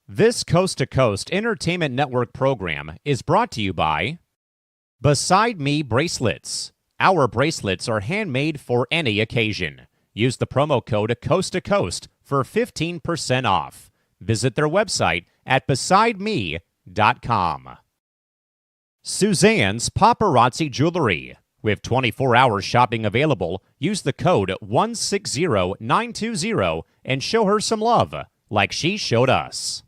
This Coast to Coast Entertainment Network program is brought to you by Beside Me Bracelets. Our bracelets are handmade for any occasion. Use the promo code Coast to Coast for 15% off. Visit their website at besideme.com. Suzanne's Paparazzi Jewelry. With 24-hour shopping available, use the code 160920 and show her some love, like she showed us.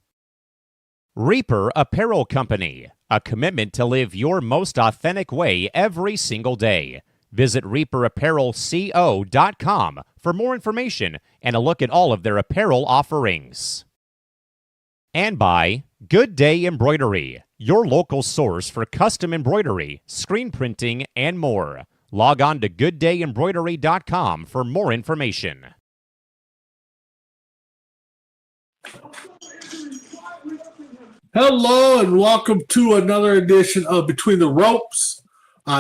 Reaper Apparel Company, a commitment to live your most authentic way every single day. Visit reaperapparelco.com for more information and a look at all of their apparel offerings. And by Good Day Embroidery, your local source for custom embroidery, screen printing, and more. Log on to gooddayembroidery.com for more information. Hello and welcome to another edition of Between the Ropes.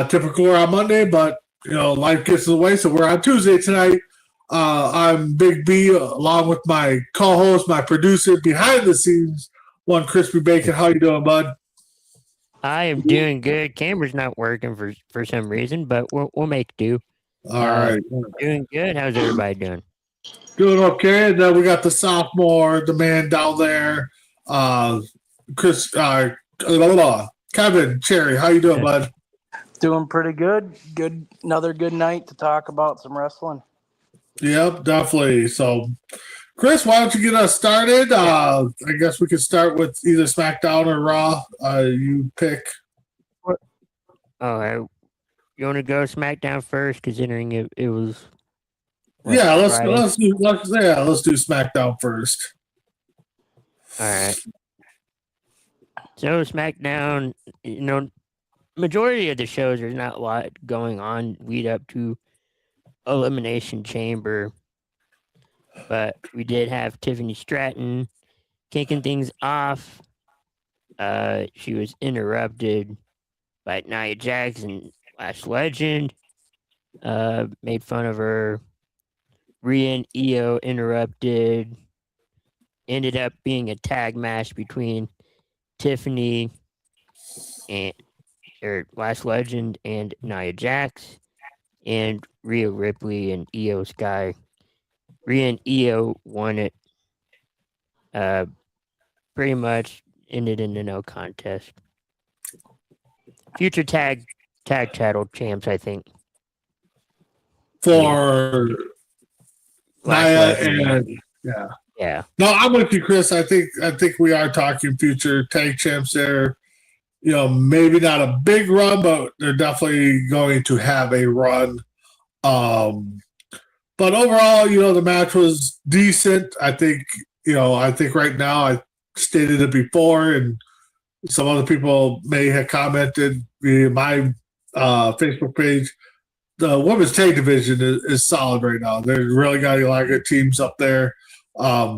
Typically we're on Monday, but life gets in the way, so we're on Tuesday tonight. I'm Big B, along with my co-host, my producer behind the scenes, one Crispy Bacon. How you doing, bud? I am doing good. Camera's not working for some reason, but we'll make do. All right, doing good. How's everybody doing? Doing okay. And then we got the sophomore, the man down there. Kevin Cherry, how you doing, bud? Doing pretty good. Another good night to talk about some wrestling. Yep, definitely. So, Chris, why don't you get us started? I guess we could start with either SmackDown or Raw. You pick. Oh, you want to go SmackDown first, considering it was. Yeah, let's do SmackDown first. All right. So SmackDown, majority of the shows, there's not a lot going on lead up to Elimination Chamber, but we did have Tiffany Stratton kicking things off. She was interrupted by Nia Jax and Lash Legend. Made fun of her. Rhea and Io interrupted. Ended up being a tag match between Tiffany and Lash Legend and Nia Jax, and Rhea Ripley and Io Sky. Rhea and Io won it. Pretty much ended in a no contest. Future tag title champs, I think. For Nia and yeah. No, I'm with you, Chris. I think we are talking future tag champs there. Maybe not a big run, but they're definitely going to have a run. But overall, the match was decent. I think right now, I stated it before, and some other people may have commented via my Facebook page. The women's tag division is solid right now. They're really got a lot of good teams up there. But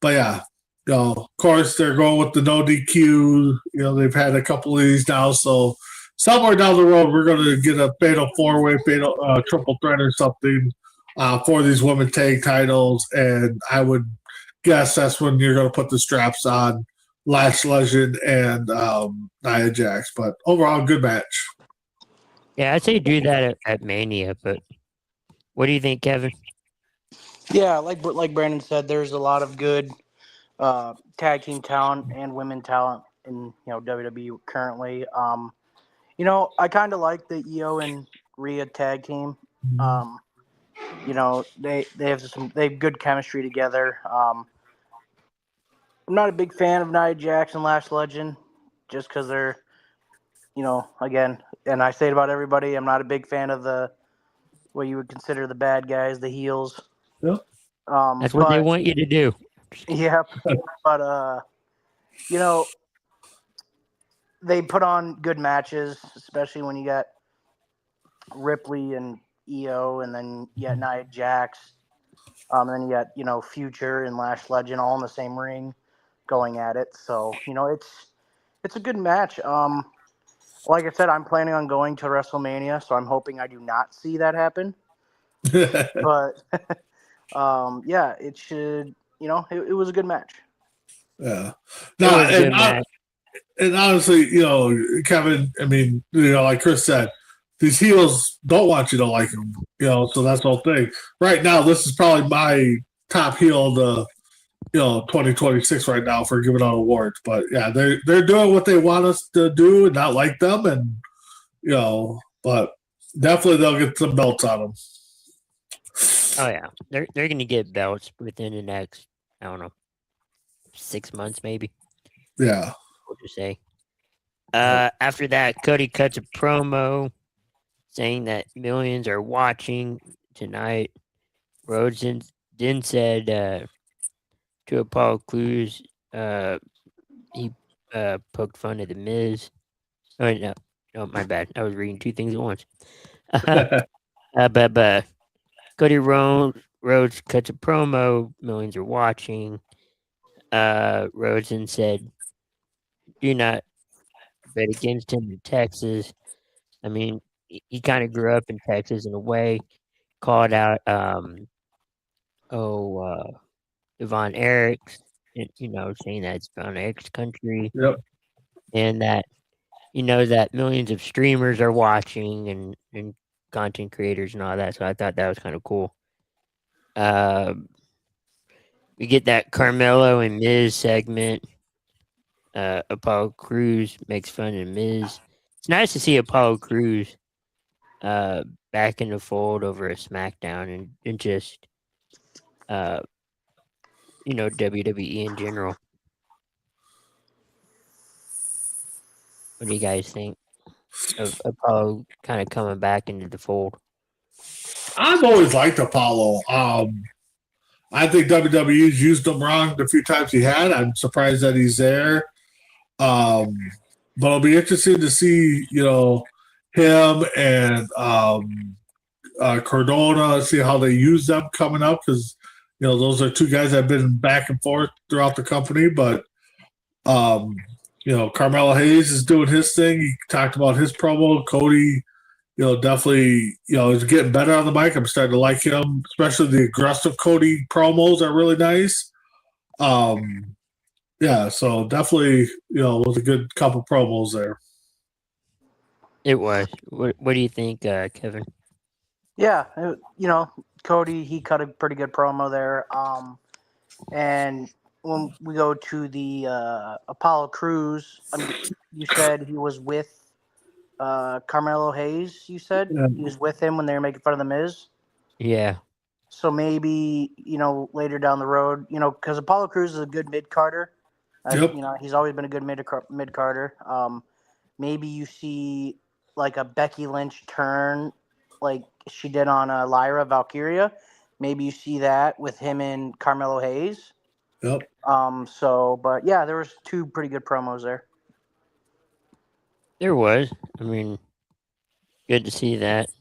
yeah, of course they're going with the no DQ. They've had a couple of these now, so somewhere down the road we're going to get a fatal four-way, fatal triple threat or something for these women tag titles, and I would guess that's when you're going to put the straps on Lash Legend and Nia Jax. But overall, good match. Yeah, I'd say do that at Mania, but what do you think, Kevin? Yeah, like Brandon said, there's a lot of good tag team talent and women talent in WWE currently. I kind of like the Io and Rhea tag team. They have good chemistry together. I'm not a big fan of Nia Jax and Lash Legend, just because they're, again, and I say it about everybody, I'm not a big fan of what you would consider the bad guys, the heels. Yep. That's what they want you to do. Yeah, but they put on good matches, especially when you got Ripley and EO, and then you got Nia Jax, and then you got Future and Lash Legend all in the same ring, going at it. So it's a good match. Like I said, I'm planning on going to WrestleMania, so I'm hoping I do not see that happen. But yeah, it should. It was a good match. Yeah. It was a good match. And honestly, Kevin, I mean, like Chris said, these heels don't want you to like them, so that's the whole thing. Right now, this is probably my top heel of the, 2026 right now for giving out awards. But yeah, they're doing what they want us to do and not like them. And, but definitely they'll get some belts on them. Oh, yeah. They're going to get belts within the next, I don't know, 6 months maybe. Yeah. What you say? After that, Cody cuts a promo saying that millions are watching tonight. Rhodes then said to Apollo Crews, he poked fun at The Miz. Oh, no, my bad. I was reading two things at once. But Cody Rhodes cuts a promo. Millions are watching. Rhodes then said, "Do not bet against him in Texas." I mean, he kind of grew up in Texas in a way. Called out, Von Erichs, saying that it's Von Erichs' country. Yep. And that, that millions of streamers are watching and content creators and all that. So I thought that was kind of cool. We get that Carmelo and Miz segment. Apollo Crews makes fun of Miz. It's nice to see Apollo Crews back in the fold over a SmackDown and just WWE in general. What do you guys think of Apollo kind of coming back into the fold? I've always liked Apollo. I think WWE's used him wrong the few times he had. I'm surprised that he's there. But it'll be interesting to see, him and Cardona, see how they use them coming up, because those are two guys that have been back and forth throughout the company. But Carmelo Hayes is doing his thing. He talked about his promo. Cody, definitely, is getting better on the mic. I'm starting to like him, especially the aggressive Cody promos are really nice. Yeah, so definitely, it was a good couple promos there. It was. What do you think, Kevin? Yeah, Cody, he cut a pretty good promo there. And when we go to the Apollo Crews, you said he was with Carmelo Hayes, you said? Yeah. He was with him when they were making fun of The Miz? Yeah. So maybe, later down the road, because Apollo Crews is a good mid-carder. Yep. He's always been a good mid-carder. Maybe you see like a Becky Lynch turn like she did on Lyra Valkyria. Maybe you see that with him and Carmelo Hayes. Yep. But yeah, there was two pretty good promos there. There was. I mean, good to see that.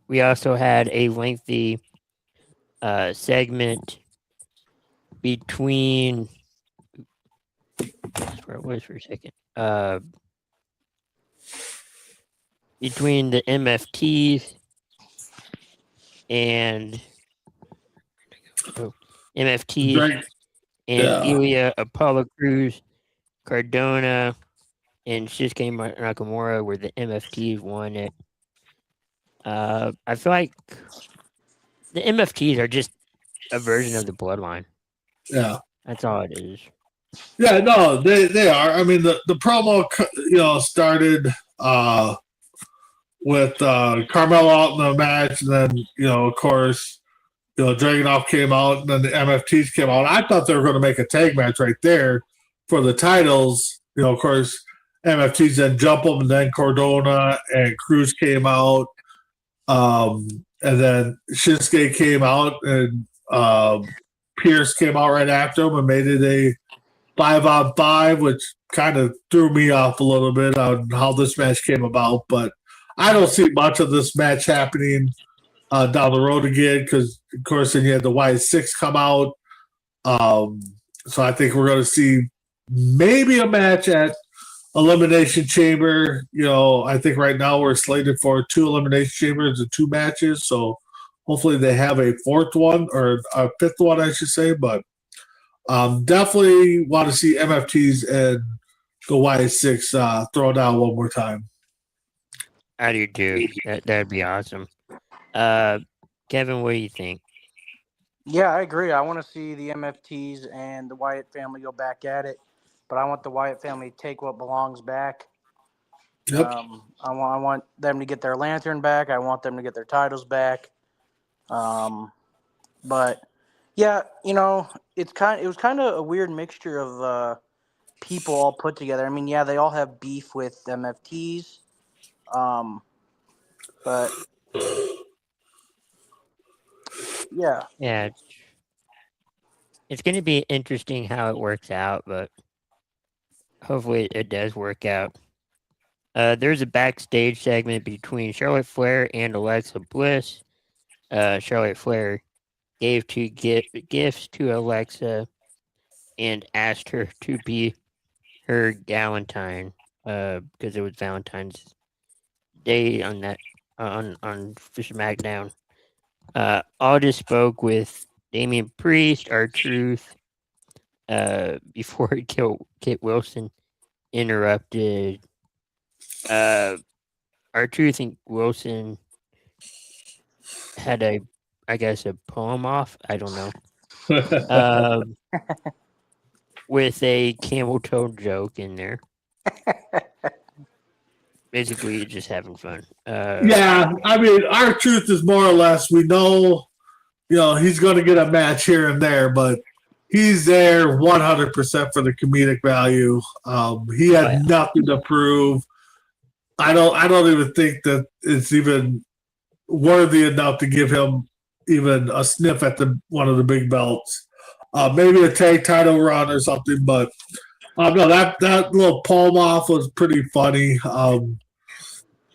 We also had a lengthy segment between. That's where it was for a second. Between the MFTs and Ilya, Apollo Crews, Cardona, and Shinsuke Nakamura were the MFTs won it. I feel like the MFTs are just a version of the Bloodline. Yeah. That's all it is. Yeah, no, they are. I mean, the promo, started with Carmelo out in the match, and then, of course, Dragunov came out, and then the MFTs came out. I thought they were going to make a tag match right there for the titles. Of course, MFTs then jump them, and then Cardona and Cruz came out. And then Shinsuke came out, and Pierce came out right after him and made it 5-on-5, which kind of threw me off a little bit on how this match came about. But I don't see much of this match happening down the road again because, of course, then you had the Y6 come out. So I think we're going to see maybe a match at Elimination Chamber. I think right now we're slated for 2 Elimination Chambers and 2 matches. So hopefully they have a 4th one or a 5th one, I should say. But definitely want to see MFTs and the Y6 throw down one more time. I do too. That'd be awesome. Kevin, what do you think? Yeah, I agree. I want to see the MFTs and the Wyatt family go back at it, but I want the Wyatt family to take what belongs back. Yep. I want them to get their lantern back. I want them to get their titles back. But yeah, it was kind of a weird mixture of people all put together. I mean, yeah, they all have beef with MFTs, but yeah. Yeah, it's going to be interesting how it works out, but hopefully it does work out. There's a backstage segment between Charlotte Flair and Alexa Bliss. Charlotte Flair gave 2 gifts to Alexa and asked her to be her Galentine because it was Valentine's Day on SmackDown. Aldis spoke with Damian Priest, R-Truth, before Kit Wilson interrupted. R-Truth and Wilson had a poem off. I don't know. With a camel toe joke in there. Basically, just having fun. Yeah, I mean, R-Truth is more or less, we know, he's going to get a match here and there, but he's there 100% for the comedic value. He had nothing to prove. I don't even think that it's even worthy enough to give him even a sniff at one of the big belts. Maybe a tag title run or something, but no, that little poem off was pretty funny.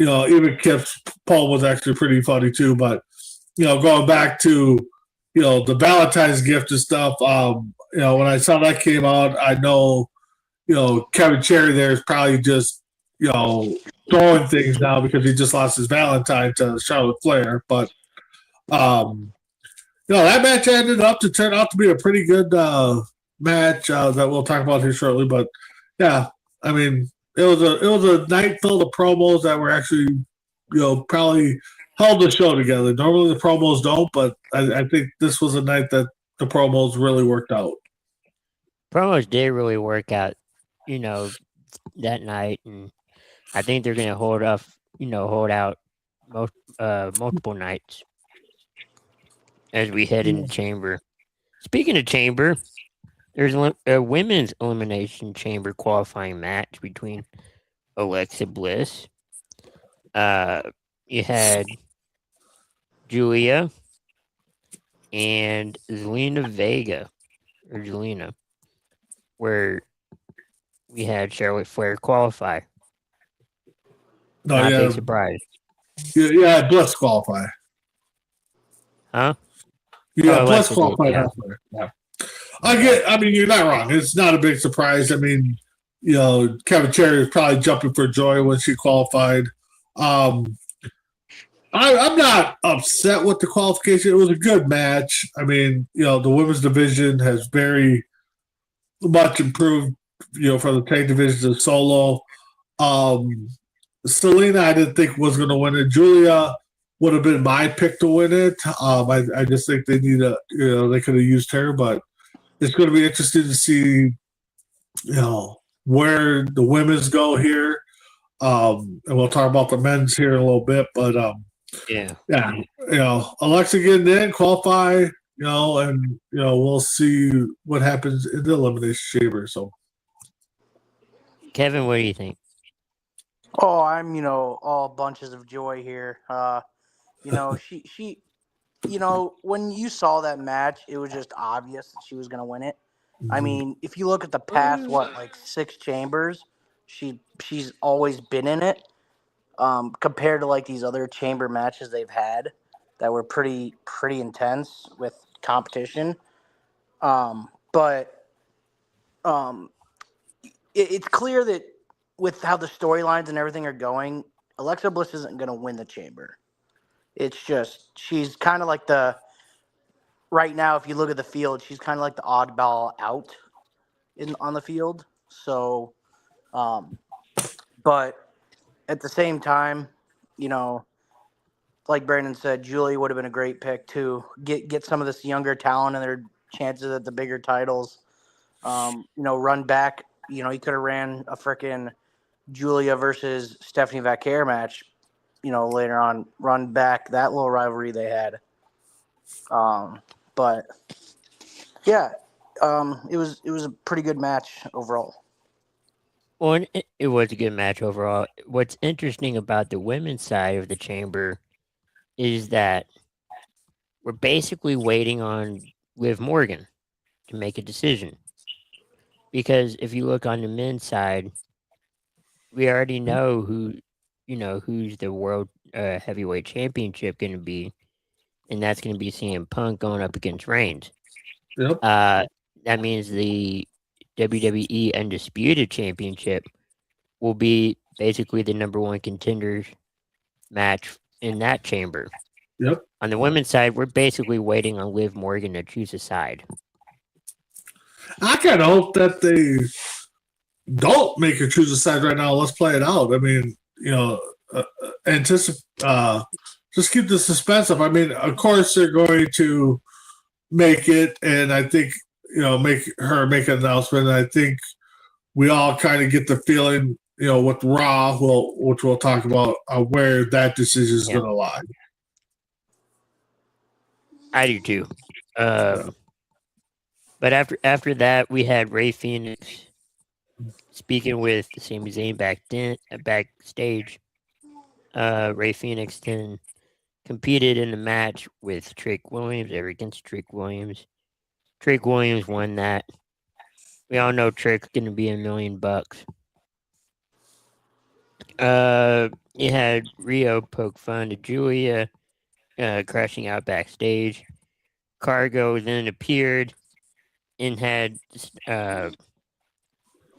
Even Kip's poem was actually pretty funny too. But going back to the Valentine's gift and stuff, when I saw that came out, I know Kevin Cherry there is probably just throwing things now because he just lost his Valentine to Charlotte Flair. But that match ended up to turn out to be a pretty good match that we'll talk about here shortly. But yeah, I mean, it was a night filled of promos that were actually probably held the show together. Normally the promos don't, but I think this was a night that the promos really worked out. Promos did really work out, that night, and I think they're going to hold out multiple nights as we head into Chamber. Speaking of Chamber, there's a women's elimination Chamber qualifying match between Alexa Bliss. You had Julia and Zelina Vega, or Zelina, where we had Charlotte Flair qualify. Not a big surprise. Yeah, Bliss qualify. Huh? Yeah, Bliss qualify. Yeah. I mean, you're not wrong. It's not a big surprise. I mean, Kevin Cherry was probably jumping for joy when she qualified. I'm not upset with the qualification. It was a good match. I mean, the women's division has very much improved, from the tag division to solo. Selena, I didn't think was going to win it. Julia would have been my pick to win it. I just think they need they could have used her, but it's going to be interesting to see, where the women's go here. And we'll talk about the men's here in a little bit, but yeah, Alexa getting in, qualify, and we'll see what happens in the elimination chamber. So, Kevin, what do you think? Oh, I'm all bunches of joy here. She when you saw that match, it was just obvious that she was going to win it. I mean, if you look at the past, like 6 chambers, she's always been in it. Compared to like these other chamber matches they've had that were pretty intense with competition. But it's clear that with how the storylines and everything are going, Alexa Bliss isn't going to win the chamber. It's just she's kind of like right now. If you look at the field, she's kind of like the oddball out on the field. So, but at the same time, like Brandon said, Julie would have been a great pick to get some of this younger talent and their chances at the bigger titles. Run back. He could have ran a freaking Julia versus Stephanie Vaquer match. Later on, run back that little rivalry they had. But yeah, it was a pretty good match overall. Well, it was a good match overall. What's interesting about the women's side of the chamber is that we're basically waiting on Liv Morgan to make a decision. Because if you look on the men's side, we already know who's the world heavyweight championship going to be, and that's going to be CM Punk going up against Reigns. Yep. That means the WWE Undisputed Championship will be basically the number one contenders match in that chamber. Yep. On the women's side, we're basically waiting on Liv Morgan to choose a side. I kind of hope that they don't make her choose a side right now. Let's play it out. I mean, just keep the suspense up. I mean, of course they're going to make it, and I think make an announcement. And I think we all kind of get the feeling, with Raw, which we'll talk about, where that decision is going to lie. I do too. But after that, we had Rey Fenix speaking with Sami Zayn backstage. Rey Fenix then competed in a match with Trick Williams, against Trick Williams. Trick Williams won that. We all know Trick's going to be $1 million. You had Rio poke fun to Julia, crashing out backstage. Cargo then appeared and had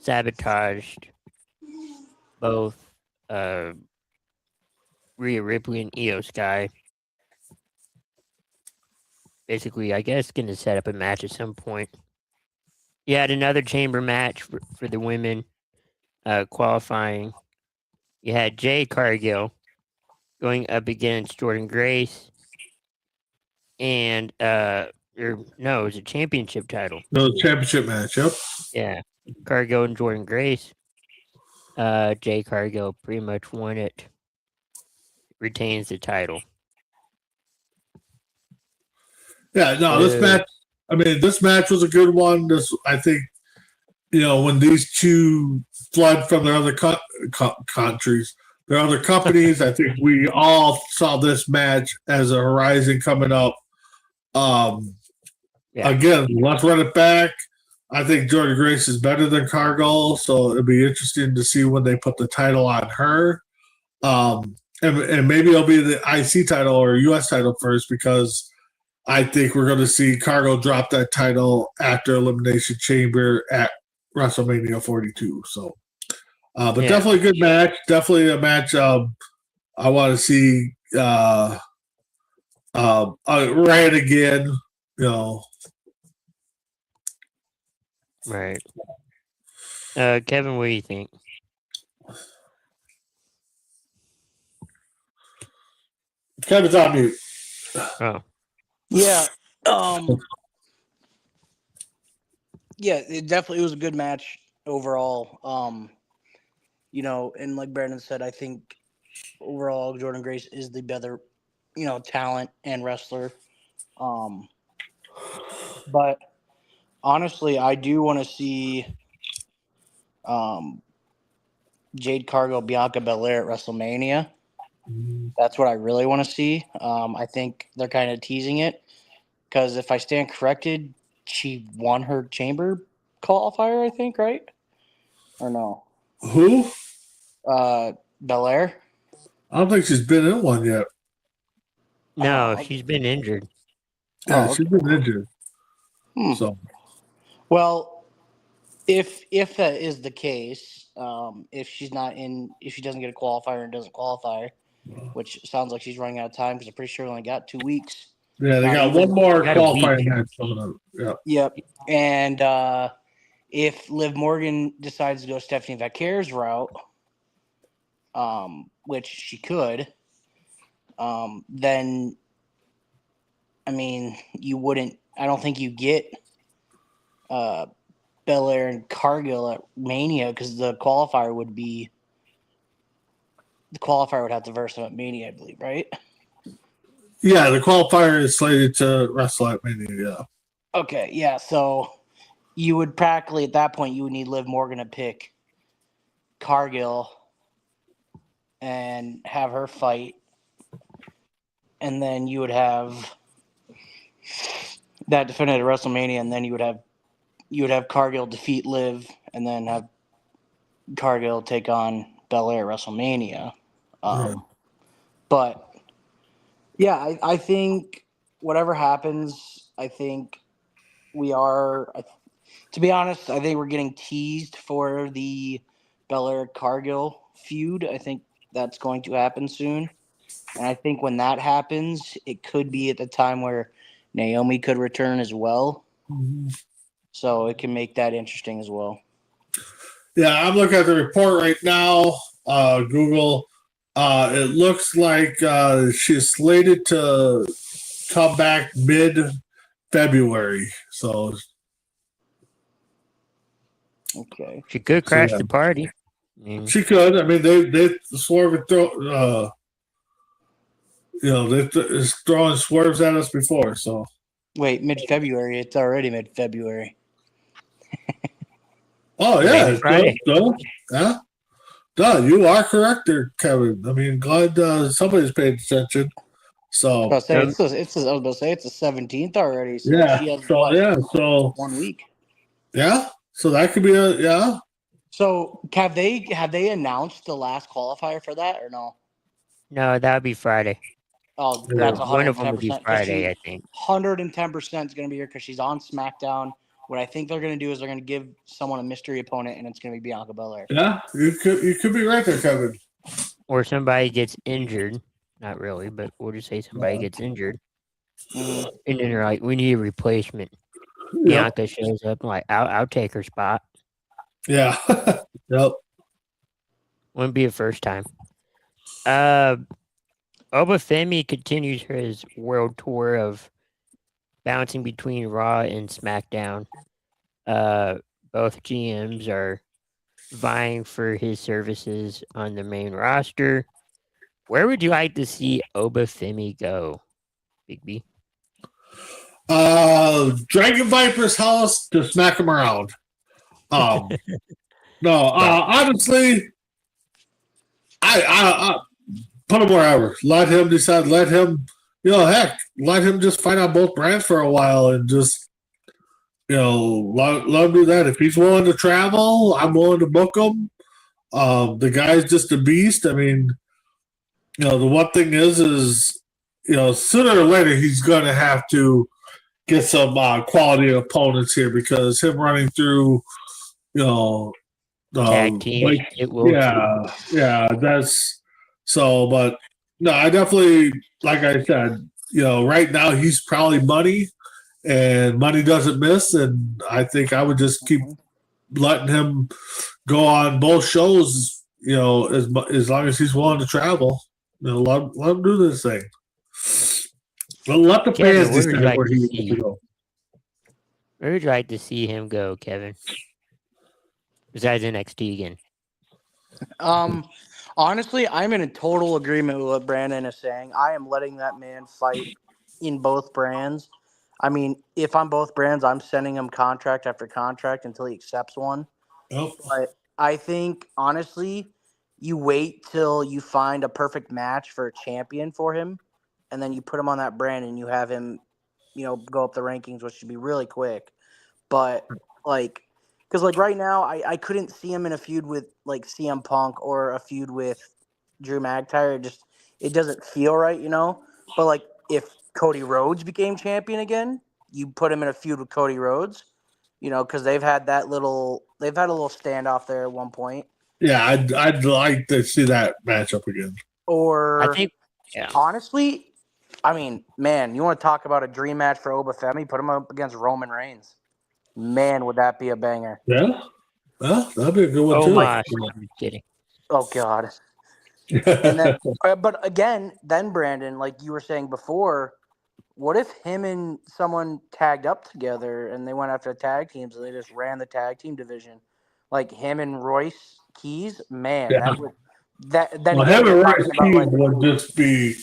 sabotaged both Rhea Ripley and Io Sky. Basically, I guess, going to set up a match at some point. You had another chamber match for the women qualifying. You had Jade Cargill going up against Jordynne Grace. And, it was a championship title. No, championship match, yep. Yeah. Cargill and Jordynne Grace. Jade Cargill pretty much won it. Retains the title. Yeah, no, this match was a good one. I think, when these two flood from their other countries, their other companies, I think we all saw this match as a horizon coming up. Again, let's run it back. I think Jordynne Grace is better than Cargill, so it'll be interesting to see when they put the title on her. And maybe it'll be the IC title or US title first, because I think we're going to see Cargill drop that title after Elimination Chamber at WrestleMania 42. So, definitely a good match. Definitely a match I want to see ran again, Right. Kevin, what do you think? Kevin's on mute. Oh. Yeah. It definitely was a good match overall. And like Brandon said, I think overall Jordynne Grace is the better, talent and wrestler. But honestly, I do want to see Jade Cargill, Bianca Belair at WrestleMania. That's what I really want to see. I think they're kind of teasing it because if I stand corrected, she won her chamber qualifier, I think, right? Or no? Who? Belair. I don't think she's been in one yet. No, Oh. she's been injured. Yeah, Oh, she's okay. been injured. So Well, if that is the case, if she doesn't get a qualifier and doesn't qualify, which sounds like she's running out of time because I'm pretty sure we only got 2 weeks. yeah, they Not got even. one more Got a qualifying week. match coming up. Yeah. Yep. And if Liv Morgan decides to go Stephanie Vacquer's route, which she could, then I mean you wouldn't. I don't think you get Belair and Cargill at Mania because the qualifier would have to verse them at Mania, I believe, right? Yeah, the qualifier is slated to wrestle at Mania. Yeah. Okay, yeah. So you would practically at that point you would need Liv Morgan to pick Cargill and have her fight, and then you would have that defended at WrestleMania, and then you would have Cargill defeat Liv, and then have Cargill take on Belair at WrestleMania. Yeah. But yeah, I think whatever happens, I think we are. To be honest, I think we're getting teased for the Belair Cargill feud. I think that's going to happen soon. And I think when that happens, it could be at the time where Naomi could return as well. Mhm. So it can make that interesting as well. Yeah, I'm looking at the report right now. Google. It looks like she's slated to come back mid-February. So Okay. She could crash yeah. the party. I mean, She could. I mean, they swerve and throw. They're throwing swerves at us before. So Wait, mid-February. It's already mid-February. oh yeah, Maybe Friday. Yeah. Duh, you are correct there, Kevin. I mean, glad somebody's paying attention. So I was about to say it's the 17th already. So yeah, she has so 1 week. yeah, so that could be yeah. So have they announced the last qualifier for that or no? no, that would be Friday. Oh, Yeah. that's One of them would be 110%. Friday, I think. 110% is going to be here because she's on SmackDown. What I think they're going to do is they're going to give someone a mystery opponent, and it's going to be Bianca Belair. Yeah, you could be right there, Kevin. Or somebody gets injured. Not really, but we'll just say somebody gets injured. Mhm. And then they're like, we need a replacement. Yep. Bianca shows up, like, I'll take her spot. Yeah. Yep. Wouldn't be a first time. Obafemi continues his world tour of bouncing between Raw and SmackDown. Both GMs are vying for his services on the main roster. Where would you like to see Obafemi go, Big B? Dragon Viper's house to smack him around. No, honestly, I put him wherever. Let him decide. Let him, let him just fight on both brands for a while and just, let him do that. If he's willing to travel, I'm willing to book him. The guy's just a beast. I mean, the one thing is, sooner or later he's going to have to get some quality opponents here because him running through, Tag team, it will. yeah, that's so. But no, I definitely, like I said, right now he's probably money, and money doesn't miss. And I think I would just keep letting him go on both shows, as long as he's willing to travel. Let him do this thing. Let the Kevin, fans decide where he wants to go. Where would you like to see him go, Kevin? Besides NXT again. Honestly, I'm in a total agreement with what Brandon is saying. I am letting that man fight in both brands. I mean, if I'm both brands, I'm sending him contract after contract until he accepts one. Nope. But I think, honestly, you wait till you find a perfect match for a champion for him, and then you put him on that brand and you have him, go up the rankings, which should be really quick. But, Because like right now, I couldn't see him in a feud with like CM Punk or a feud with Drew McIntyre. It doesn't feel right, you know. But like if Cody Rhodes became champion again, you put him in a feud with Cody Rhodes, you know, because they've had a little standoff there at one point. Yeah, I'd like to see that matchup again. Or I think, honestly, I mean, man, you want to talk about a dream match for Obafemi? Put him up against Roman Reigns. Man, would that be a banger? Yeah, well, that'd be a good one oh too. my, I'm kidding. Oh God. And then, but again, then Brandon, like you were saying before, what if him and someone tagged up together and they went after tag teams and they just ran the tag team division, like him and Royce Keys? Man, Yeah. that would that then Well, again, having we're Royce talking about, Keys would just be,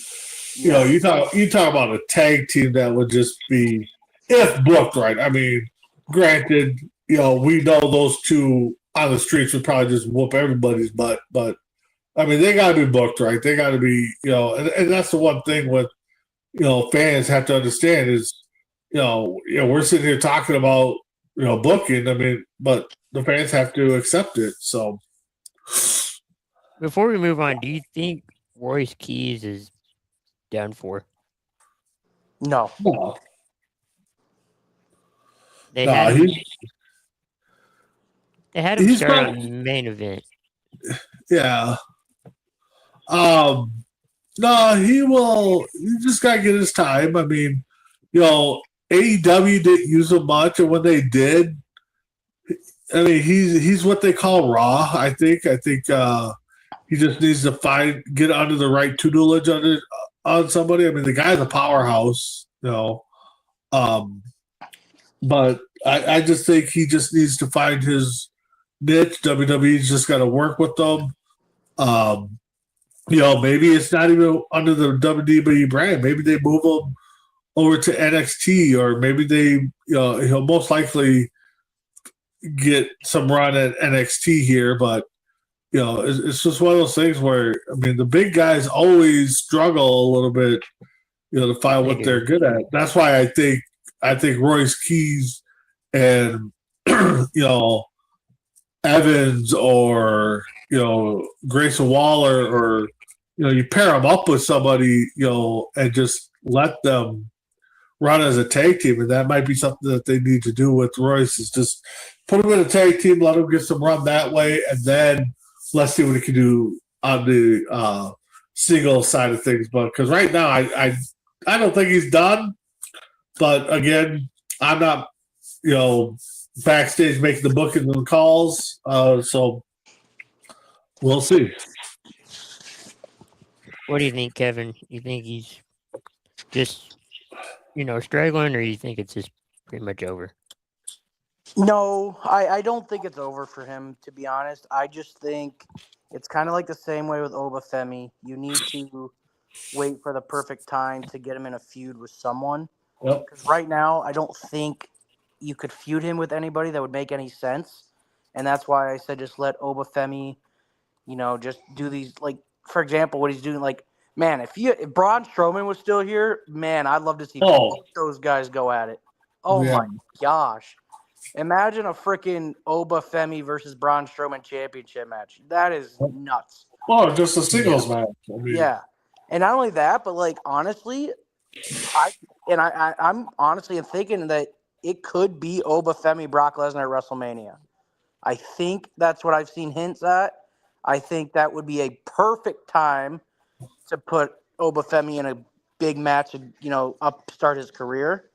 you know, you talk about a tag team that would just be, if booked right. I mean, granted, you know, we know those two on the streets would probably just whoop everybody's butt, but I mean, they got to be booked right. They got to be, you know, and that's the one thing with, you know, fans have to understand is, you know, we're sitting here talking about, you know, booking. I mean, but the fans have to accept it. So, Before we move on, do you think Royce Keys is done for? no. They No, had him, he's they had him he's start not- on main event. yeah. No, he will. He just got to get his time. I mean, you know, AEW didn't use him much, and when they did, I mean, he's what they call raw. I think he just needs to get under the right tutelage on somebody. I mean, the guy's a powerhouse, you know. But I just think he just needs to find his niche. WWE's just got to work with them. You know, maybe it's not even under the WWE brand. Maybe they move him over to NXT, or maybe they, you know, he'll most likely get some run at NXT here. But, you know, it's just one of those things where, I mean, the big guys always struggle a little bit, you know, to find what they're good at. That's why I think Royce Keys and, you know, Evans or, you know, Grayson Waller, or, you know, you pair them up with somebody, you know, and just let them run as a tag team. And that might be something that they need to do with Royce, is just put him in a tag team, let him get some run that way, and then let's see what he can do on the single side of things. But because right now, I don't think he's done. But again, I'm not, you know, backstage making the bookings and the calls. So we'll see. What do you think, Kevin? You think he's just, you know, struggling, or you think it's just pretty much over? No, I don't think it's over for him, to be honest. I just think it's kind of like the same way with Obafemi. You need to wait for the perfect time to get him in a feud with someone. Yep. Because right now, I don't think you could feud him with anybody that would make any sense. And that's why I said just let Obafemi, you know, just do these, like, for example, what he's doing. Like, man, if Braun Strowman was still here, man, I'd love to see both those guys go at it. Oh, Yeah. my gosh. Imagine a freaking Obafemi versus Braun Strowman championship match. That is nuts. Oh, just a singles match. I mean, Yeah. And not only that, but, like, honestly, I'm honestly thinking that it could be Obafemi Brock Lesnar at WrestleMania. I think that's what I've seen hints at. I think that would be a perfect time to put Obafemi in a big match and, you know, upstart his career,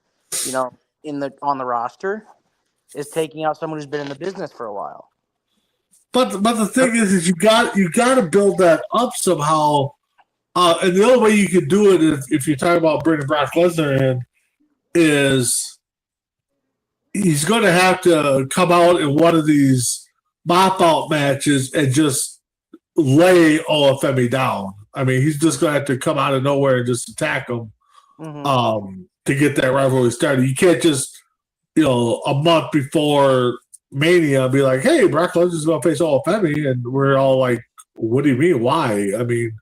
you know, on the roster, is taking out someone who's been in the business for a while. But the thing is you got to build that up somehow. And the only way you could do it is, if you're talking about bringing Brock Lesnar in, is he's going to have to come out in one of these mop-out matches and just lay OFME down. I mean, he's just going to have to come out of nowhere and just attack him to get that rivalry started. You can't just, you know, a month before Mania be like, hey, Brock Lesnar's going to face OFME, and we're all like, what do you mean? Why? I mean,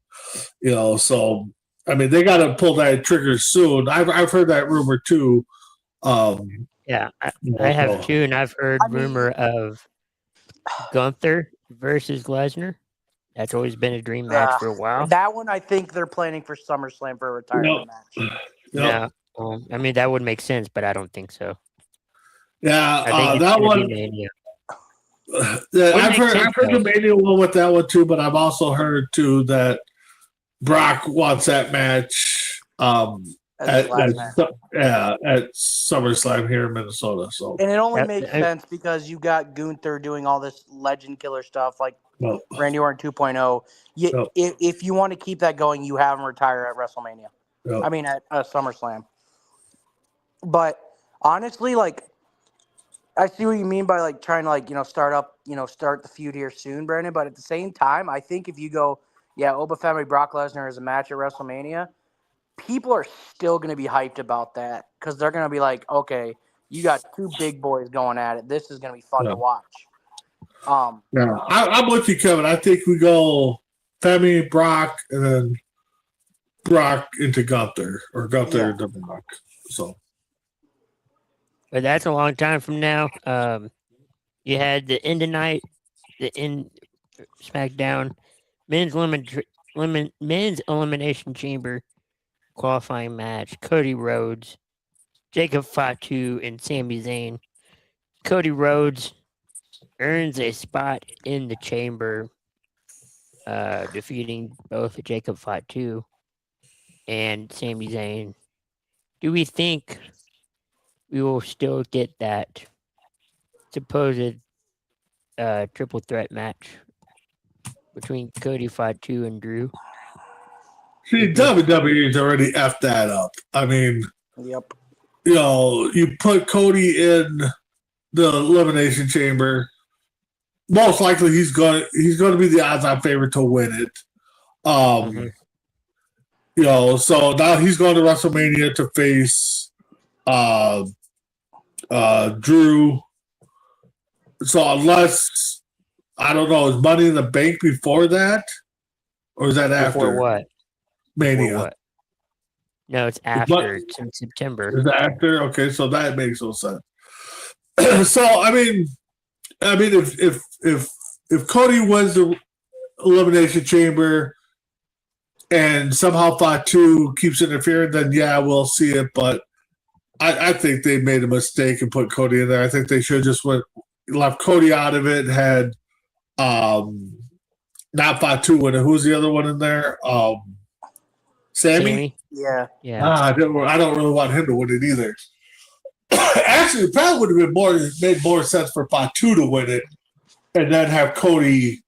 you know, so I mean, they got to pull that trigger soon. I've heard that rumor too. Yeah, Yeah, I have too, and I've heard I mean- rumor of Gunther versus Lesnar. That's always been a dream match for a while. That one, I think they're planning for SummerSlam for a retirement match. Yep. No, I mean that would make sense, but I don't think so. Yeah, I think it's that gonna one. be Mania. Yeah, Would I've make heard sense, the though. Mania one with that one too, but I've also heard too that Brock wants that match That's his last match. at SummerSlam here in Minnesota. So And it only That- makes I- sense because you got Gunther doing all this legend killer stuff like no, Randy Orton 2.0. Yep. If you want to keep that going, you have him retire at WrestleMania. Yep. I mean, at SummerSlam. But honestly, like, I see what you mean by like trying to like start the feud here soon, Brandon. But at the same time, I think if you go, Obafemi Brock Lesnar is a match at WrestleMania, people are still going to be hyped about that because they're going to be like, okay, you got two big boys going at it. This is going to be fun to watch. yeah, I'm with you, Kevin. I think we go Femi, Brock, and then Brock into Gunther or Gunther into Brock. So. But that's a long time from now. You had the end of night, the end SmackDown, men's elimination chamber qualifying match. Cody Rhodes, Jacob Fatu, and Sami Zayn. Cody Rhodes earns a spot in the chamber, defeating both Jacob Fatu and Sami Zayn. Do we think we will still get that supposed triple threat match between Cody Fatu and Drew? See, WWE's already effed that up. I mean, Yep. You put Cody in the elimination chamber. Most likely, he's going to be the odds-on favorite to win it. So now he's going to WrestleMania to face Drew. So unless I don't know, is Money in the Bank before that, or is that after? Before what? Mania. Before what? No, it's after. It's in September. Is that after? Okay, so that makes no sense. So I mean, if Cody wins the elimination chamber and somehow Fatu keeps interfering, then we'll see it. But I think they made a mistake and put Cody in there. I think they should have just left Cody out of it and had not Fatu win it. Who's the other one in there? Sammy? Yeah. I don't really want him to win it either. Actually, it probably would have been made more sense for Fatu to win it and then have Cody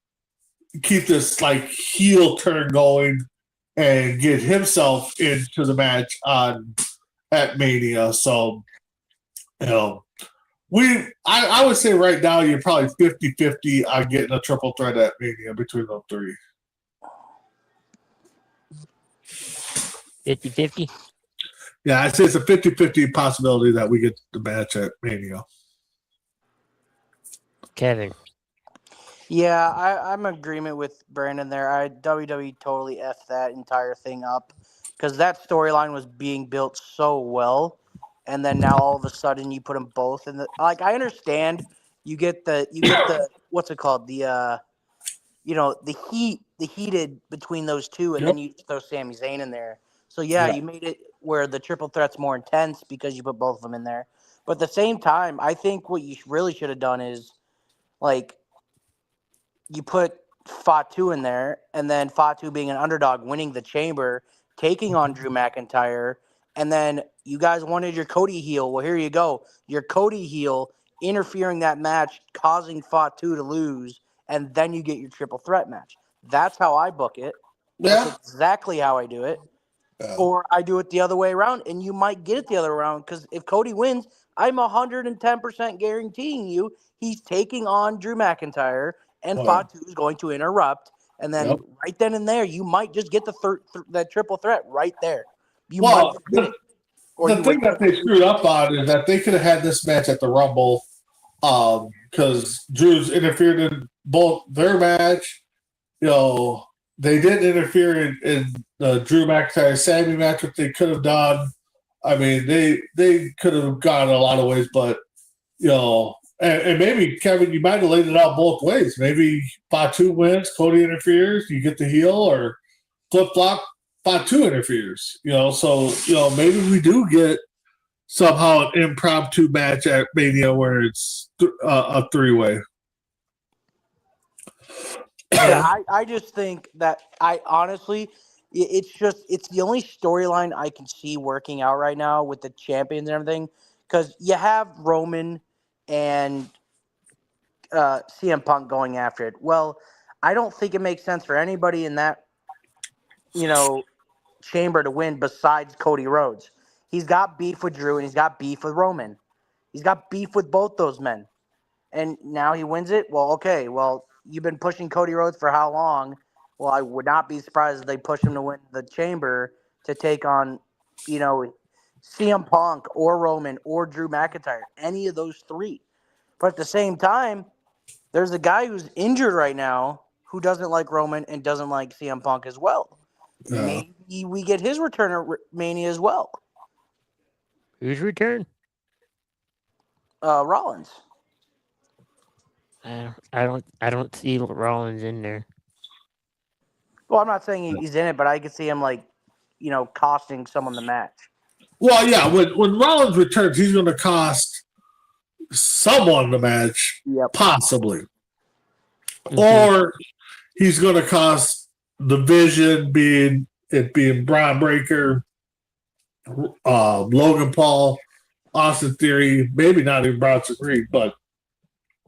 keep this like heel turn going and get himself into the match at Mania. So, I would say right now you're probably 50-50 on getting a triple threat at Mania between those three. 50-50? Yeah, I'd say it's a 50-50 possibility that we get the match at Mania. Kevin. Yeah, I'm in agreement with Brandon there. WWE totally effed that entire thing up because that storyline was being built so well, and then now all of a sudden you put them both in the I understand you get the what's it called the heated between those two, and then you throw Sami Zayn in there. So you made it where the triple threat's more intense because you put both of them in there. But at the same time, I think what you really should have done is you put Fatu in there, and then Fatu being an underdog, winning the chamber, taking on Drew McIntyre, and then you guys wanted your Cody heel. Well, here you go. Your Cody heel interfering that match, causing Fatu to lose, and then you get your triple threat match. That's how I book it. Yeah. That's exactly how I do it. Or I do it the other way around, and you might get it the other way around because if Cody wins, I'm 110% guaranteeing you he's taking on Drew McIntyre, and Fatu is going to interrupt. And then right then and there, you might just get that triple threat right there. You might just get it. The thing that they screwed up on is that they could have had this match at the Rumble because Drew's interfered in both their match. They didn't interfere in the Drew McIntyre Sammy match, which they could have done. I mean, they could have gone a lot of ways, but and maybe Kevin, you might have laid it out both ways. Maybe Fatu wins, Cody interferes, you get the heel, or flip flop, Fatu interferes. So maybe we do get somehow an impromptu match at Mania where it's a 3-way. Yeah, I just think that I honestly, it's the only storyline I can see working out right now with the champions and everything, because you have Roman and CM Punk going after it. Well, I don't think it makes sense for anybody in that chamber to win besides Cody Rhodes. He's got beef with Drew and he's got beef with Roman. He's got beef with both those men. And now he wins it? Well, okay. Well, you've been pushing Cody Rhodes for how long? Well, I would not be surprised if they push him to win the chamber to take on, CM Punk or Roman or Drew McIntyre. Any of those three. But at the same time, there's a guy who's injured right now who doesn't like Roman and doesn't like CM Punk as well. Yeah. Maybe we get his return at Mania as well. Whose return? Rollins. I don't see Rollins in there. Well, I'm not saying he's in it, but I could see him costing someone the match. Well, yeah, when Rollins returns, he's going to cost someone the match, possibly. Mm-hmm. Or he's going to cost the Vision, being Braun Breaker, Logan Paul, Austin Theory, maybe not even Bronson Reed, but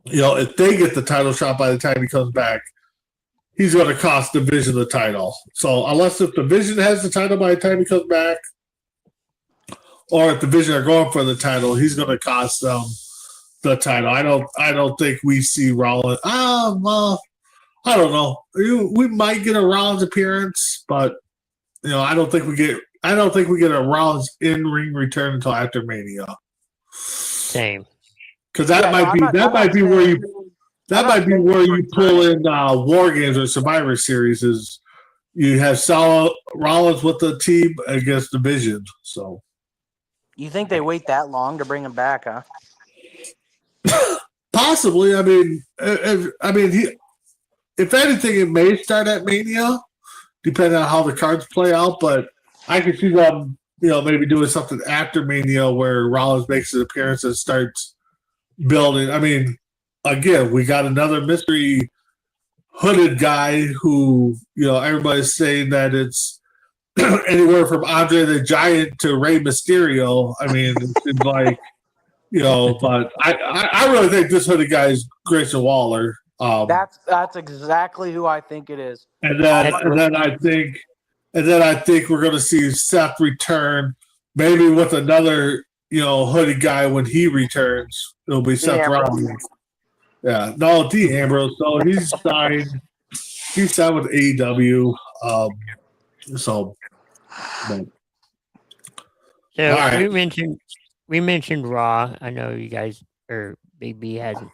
if they get the title shot by the time he comes back, he's going to cost the Vision the title. So unless if the Vision has the title by the time he comes back, or if the Vision are going for the title, he's going to cost them the title. I don't think we see Rollins. Well, I don't know. We might get a Rollins appearance, but I don't think we get a Rollins in-ring return until after Mania. Same. Because that might be where you pull in War Games or Survivor Series. Is you have Rollins with the team against the Vision. So you think they wait that long to bring him back, huh? Possibly. I mean, if anything, it may start at Mania, depending on how the cards play out. But I could see them, maybe doing something after Mania where Rollins makes his appearance and starts building. I mean, again, we got another mystery hooded guy who, everybody's saying that it's anywhere from Andre the Giant to Rey Mysterio. I mean, it's like, but I really think this hooded guy is Grayson Waller. That's exactly who I think it is. And then I think we're going to see Seth return, maybe with another hooded guy when he returns. It'll be Seth Rollins. Yeah, no, Dean Ambrose. So he's signed. He's signed with AEW. So right. we mentioned Raw. I know you guys or Big B hasn't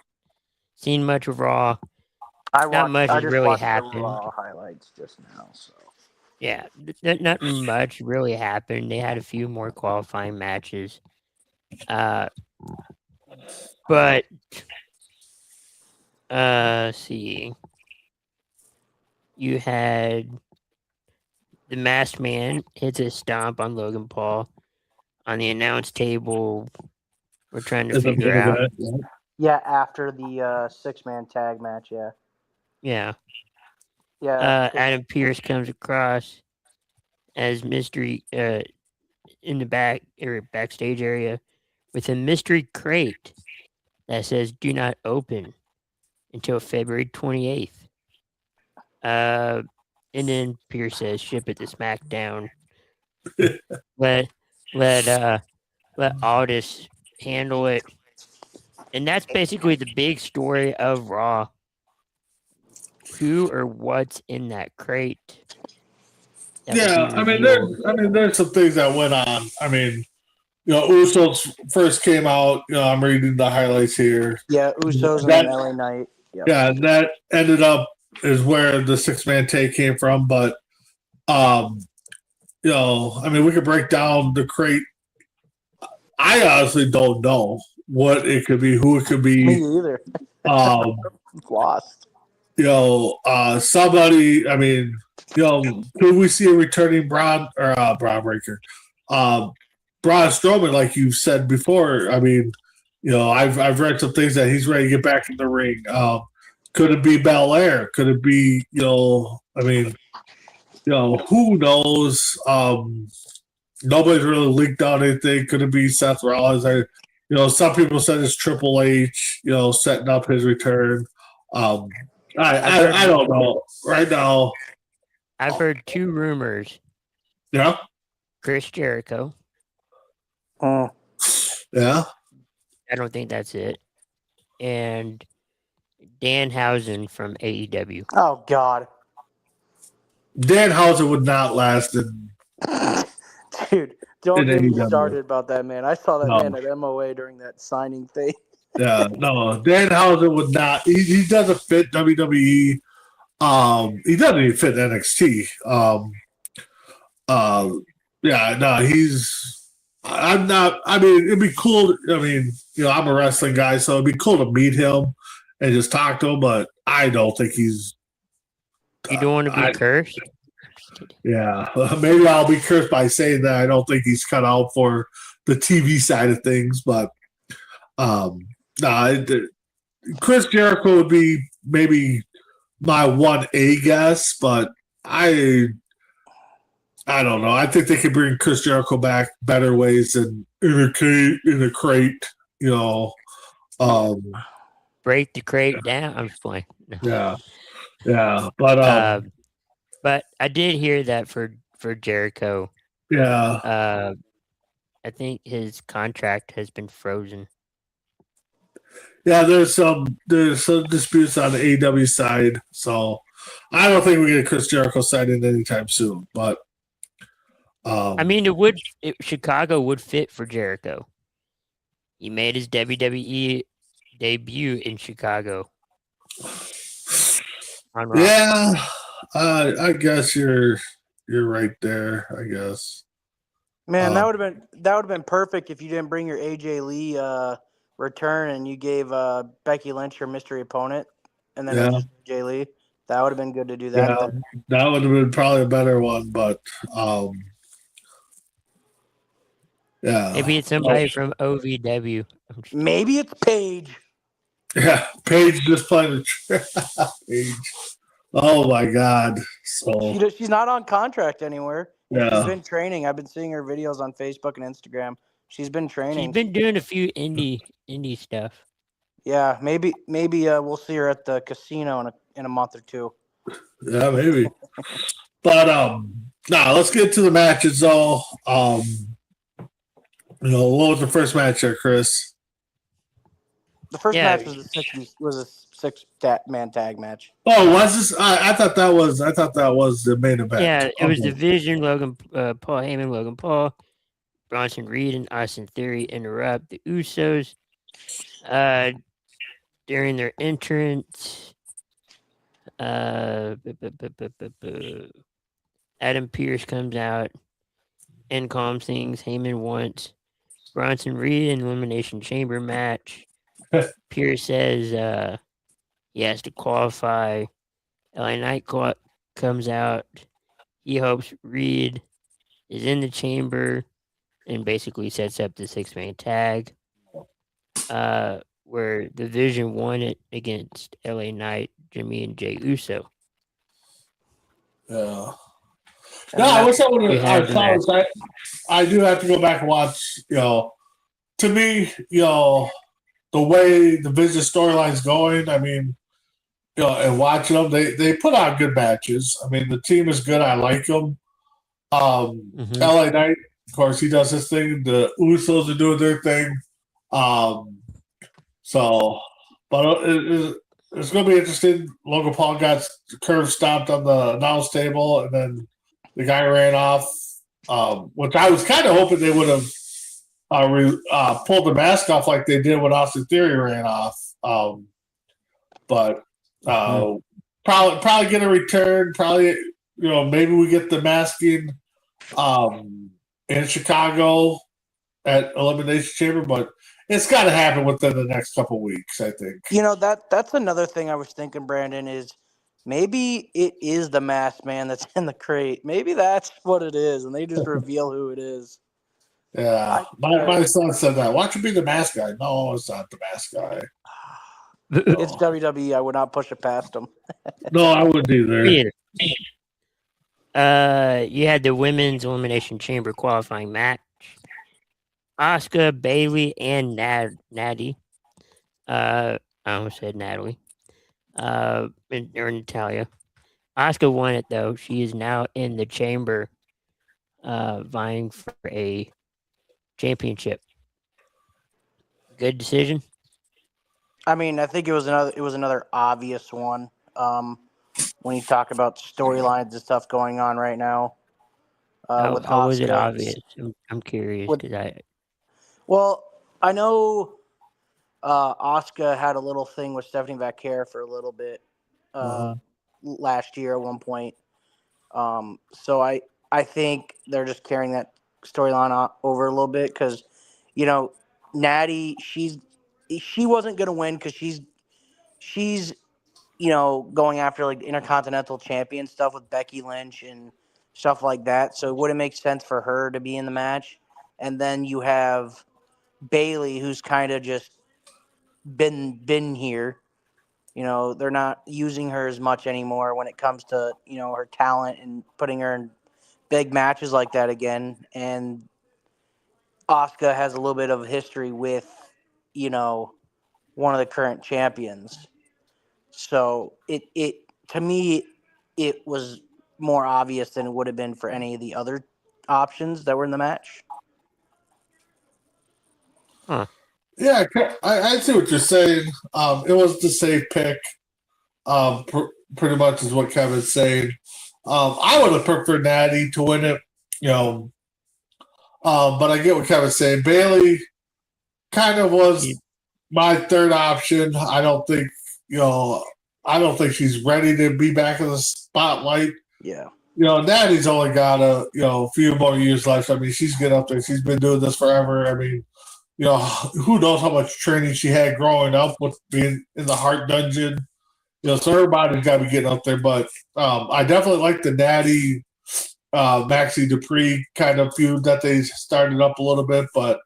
seen much of Raw. Not much has really happened. The Raw highlights just now. So yeah, not much really happened. They had a few more qualifying matches. But see, you had the Masked Man hits a stomp on Logan Paul on the announce table. We're trying to figure out. Yeah, after the 6-man tag match. Yeah. Adam Pearce comes across as mystery in the back or backstage area with a mystery crate that says "Do not open" until February 28th. And then Pierce says, "Ship it to SmackDown." let Aldis handle it, and that's basically the big story of Raw. Who or what's in that crate? There's some things that went on. I mean, Usos first came out. I'm reading the highlights here. Yeah, Usos and LA Knight. Yep. Yeah, that ended up is where the 6-man tag came from. But, we could break down the crate I honestly don't know what it could be, who it could be. Me either. Lost. Somebody. I mean, could we see a returning Braun Breaker? Braun Strowman, like you said before. I mean, I've read some things that he's ready to get back in the ring. Could it be Belair? Could it be, I mean, who knows? Nobody's really leaked out anything. Could it be Seth Rollins? Some people said it's Triple H, setting up his return. I don't know. Right now, I've heard 2 rumors. Yeah. Chris Jericho. Yeah. I don't think that's it. And Danhausen from AEW. Oh God. Danhausen would not last Dude, don't get me AEW. started about that man. I saw that man at MOA during that signing thing. Yeah, no, Danhausen would not. He doesn't fit WWE. He doesn't even fit NXT. Yeah, no, I'm not. I mean, it'd be cool. I mean, I'm a wrestling guy, so it'd be cool to meet him and just talk to him. But I don't think he's. You don't want to be cursed? Yeah, maybe I'll be cursed by saying that I don't think he's cut out for the TV side of things. But Chris Jericho would be maybe my 1A guess, but I don't know. I think they could bring Chris Jericho back better ways than in a crate, Break the crate down. I'm just playing. Yeah. But I did hear that for Jericho. Yeah. I think his contract has been frozen. Yeah, there's some disputes on the AEW side, so I don't think we get Chris Jericho signed in anytime soon. But I mean, Chicago would fit for Jericho. He made his WWE debut in Chicago. Yeah, I guess you're right there. I guess. Man, that would have been perfect if you didn't bring your AJ Lee return and you gave Becky Lynch your mystery opponent, and then it was just AJ Lee. That would have been good to do that. Yeah, that would have been probably a better one, but yeah. Maybe it's somebody from OVW. Maybe it's Paige. Yeah, Paige just playing the Paige. Oh my God! So she's not on contract anywhere. Yeah. She's been training. I've been seeing her videos on Facebook and Instagram. She's been training. She's been doing a few indie stuff. Yeah, maybe we'll see her at the casino in a month or two. Yeah, maybe. But let's get to the matches though. What was the first match there, Chris? The first match was a six-man tag match. Oh, was this? I thought that was the main event. Yeah, it was Division. Paul Heyman, Logan Paul, Bronson Reed, and Austin Theory interrupt the Usos during their entrance. Adam Pearce comes out and calms things. Heyman wants Bronson Reed in Elimination Chamber match. Pierce says he has to qualify. LA Knight comes out. He hopes Reed is in the chamber and basically sets up the 6-man tag where the Division won it against LA Knight, Jimmy, and Jey Uso. Yeah. No, I wish I would have. I do have to go back and watch. To me, the way the business storyline's going, I mean, and watching them, they put on good matches. I mean, the team is good. I like them. LA Knight, of course, he does his thing. The Usos are doing their thing. It's going to be interesting. Logan Paul got curb stomped on the announce table, and then the guy ran off, which I was kind of hoping they would have pulled the mask off like they did when Austin Theory ran off. But probably get a return. Probably, maybe we get the masking in Chicago, at Elimination Chamber, but it's got to happen within the next couple weeks, I think. That's another thing I was thinking, Brandon, is maybe it is the masked man that's in the crate. Maybe that's what it is, and they just reveal who it is. Yeah, my son said that. Why don't you be the mask guy? No, it's not the mask guy. It's WWE. I would not push it past them. No, I wouldn't either. You had the women's elimination chamber qualifying match. Asuka, Bailey, and Natty. I almost said Natalie. Or Natalia. Asuka won it though. She is now in the chamber, vying for a championship. Good decision. I mean, I think it was another obvious one. When you talk about storylines and stuff going on right now. With how was it Asuka, obvious? I'm curious because Well, I know Asuka had a little thing with Stephanie Vaquer for a little bit last year at one point. So I think they're just carrying that storyline over a little bit because, Natty, she wasn't going to win because she's going after like Intercontinental Champion stuff with Becky Lynch and stuff like that. So it wouldn't make sense for her to be in the match. And then you have Bailey, who's kind of just been here. They're not using her as much anymore when it comes to, her talent and putting her in big matches like that again. And Asuka has a little bit of history with, one of the current champions. So it to me, it was more obvious than it would have been for any of the other options that were in the match. Huh. Yeah, I see what you're saying. It was the safe pick. Pretty much is what Kevin's saying. I would have preferred Natty to win it, but I get what Kevin's saying. Bailey kind of was my third option. I don't think she's ready to be back in the spotlight. Yeah. Natty's only got a few more years left. I mean, she's getting up there. She's been doing this forever. I mean, who knows how much training she had growing up with being in the Heart Dungeon. So her body's got to be getting up there. But I definitely like the Natty, Maxie Dupree kind of feud that they started up a little bit. But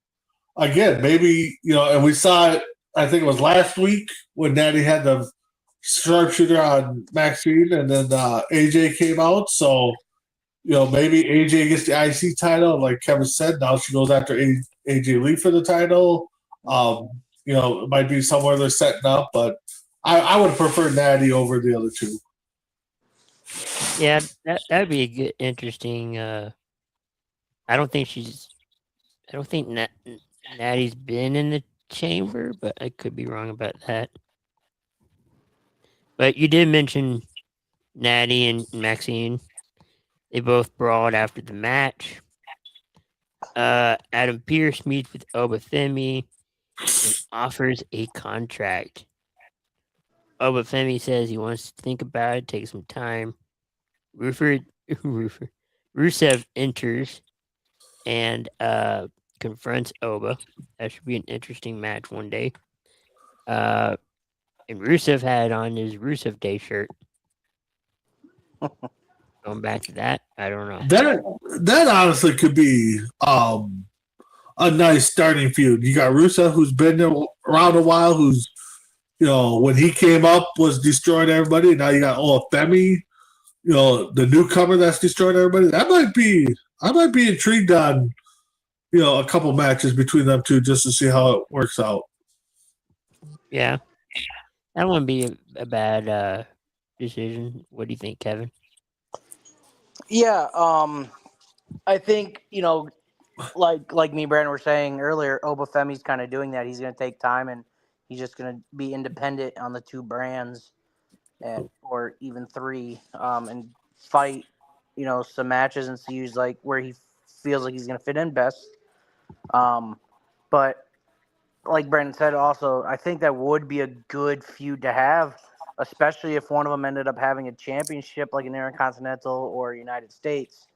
again, maybe, and we saw it, I think it was last week when Natty had the sharpshooter on Maxine and then AJ came out. So, maybe AJ gets the IC title. Like Kevin said, now she goes after AJ Lee for the title. It might be somewhere they're setting up, but I would prefer Natty over the other two. Yeah, that'd be a good, interesting. I don't think Natty's been in the chamber, but I could be wrong about that. But you did mention Natty and Maxine. They both brawled after the match. Adam Pearce meets with Obafemi and offers a contract. Obafemi says he wants to think about it, take some time. Rusev enters and confronts Oba. That should be an interesting match one day. And Rusev had on his Rusev Day shirt. Going back to that, I don't know. That honestly could be a nice starting feud. You got Rusev, who's been around a while, who's when he came up was destroying everybody. Now you got Femi, the newcomer that's destroying everybody. I might be intrigued on a couple matches between them two just to see how it works out. Yeah, that wouldn't be a bad decision. What do you think, Kevin? Yeah, I think like me, Brandon, were saying earlier, Obafemi's kind of doing that. He's going to take time and he's just going to be independent on the two brands, or even three, and fight, some matches and see who's like where he feels like he's going to fit in best. But like Brandon said, also, I think that would be a good feud to have, especially if one of them ended up having a championship like an Intercontinental or United States,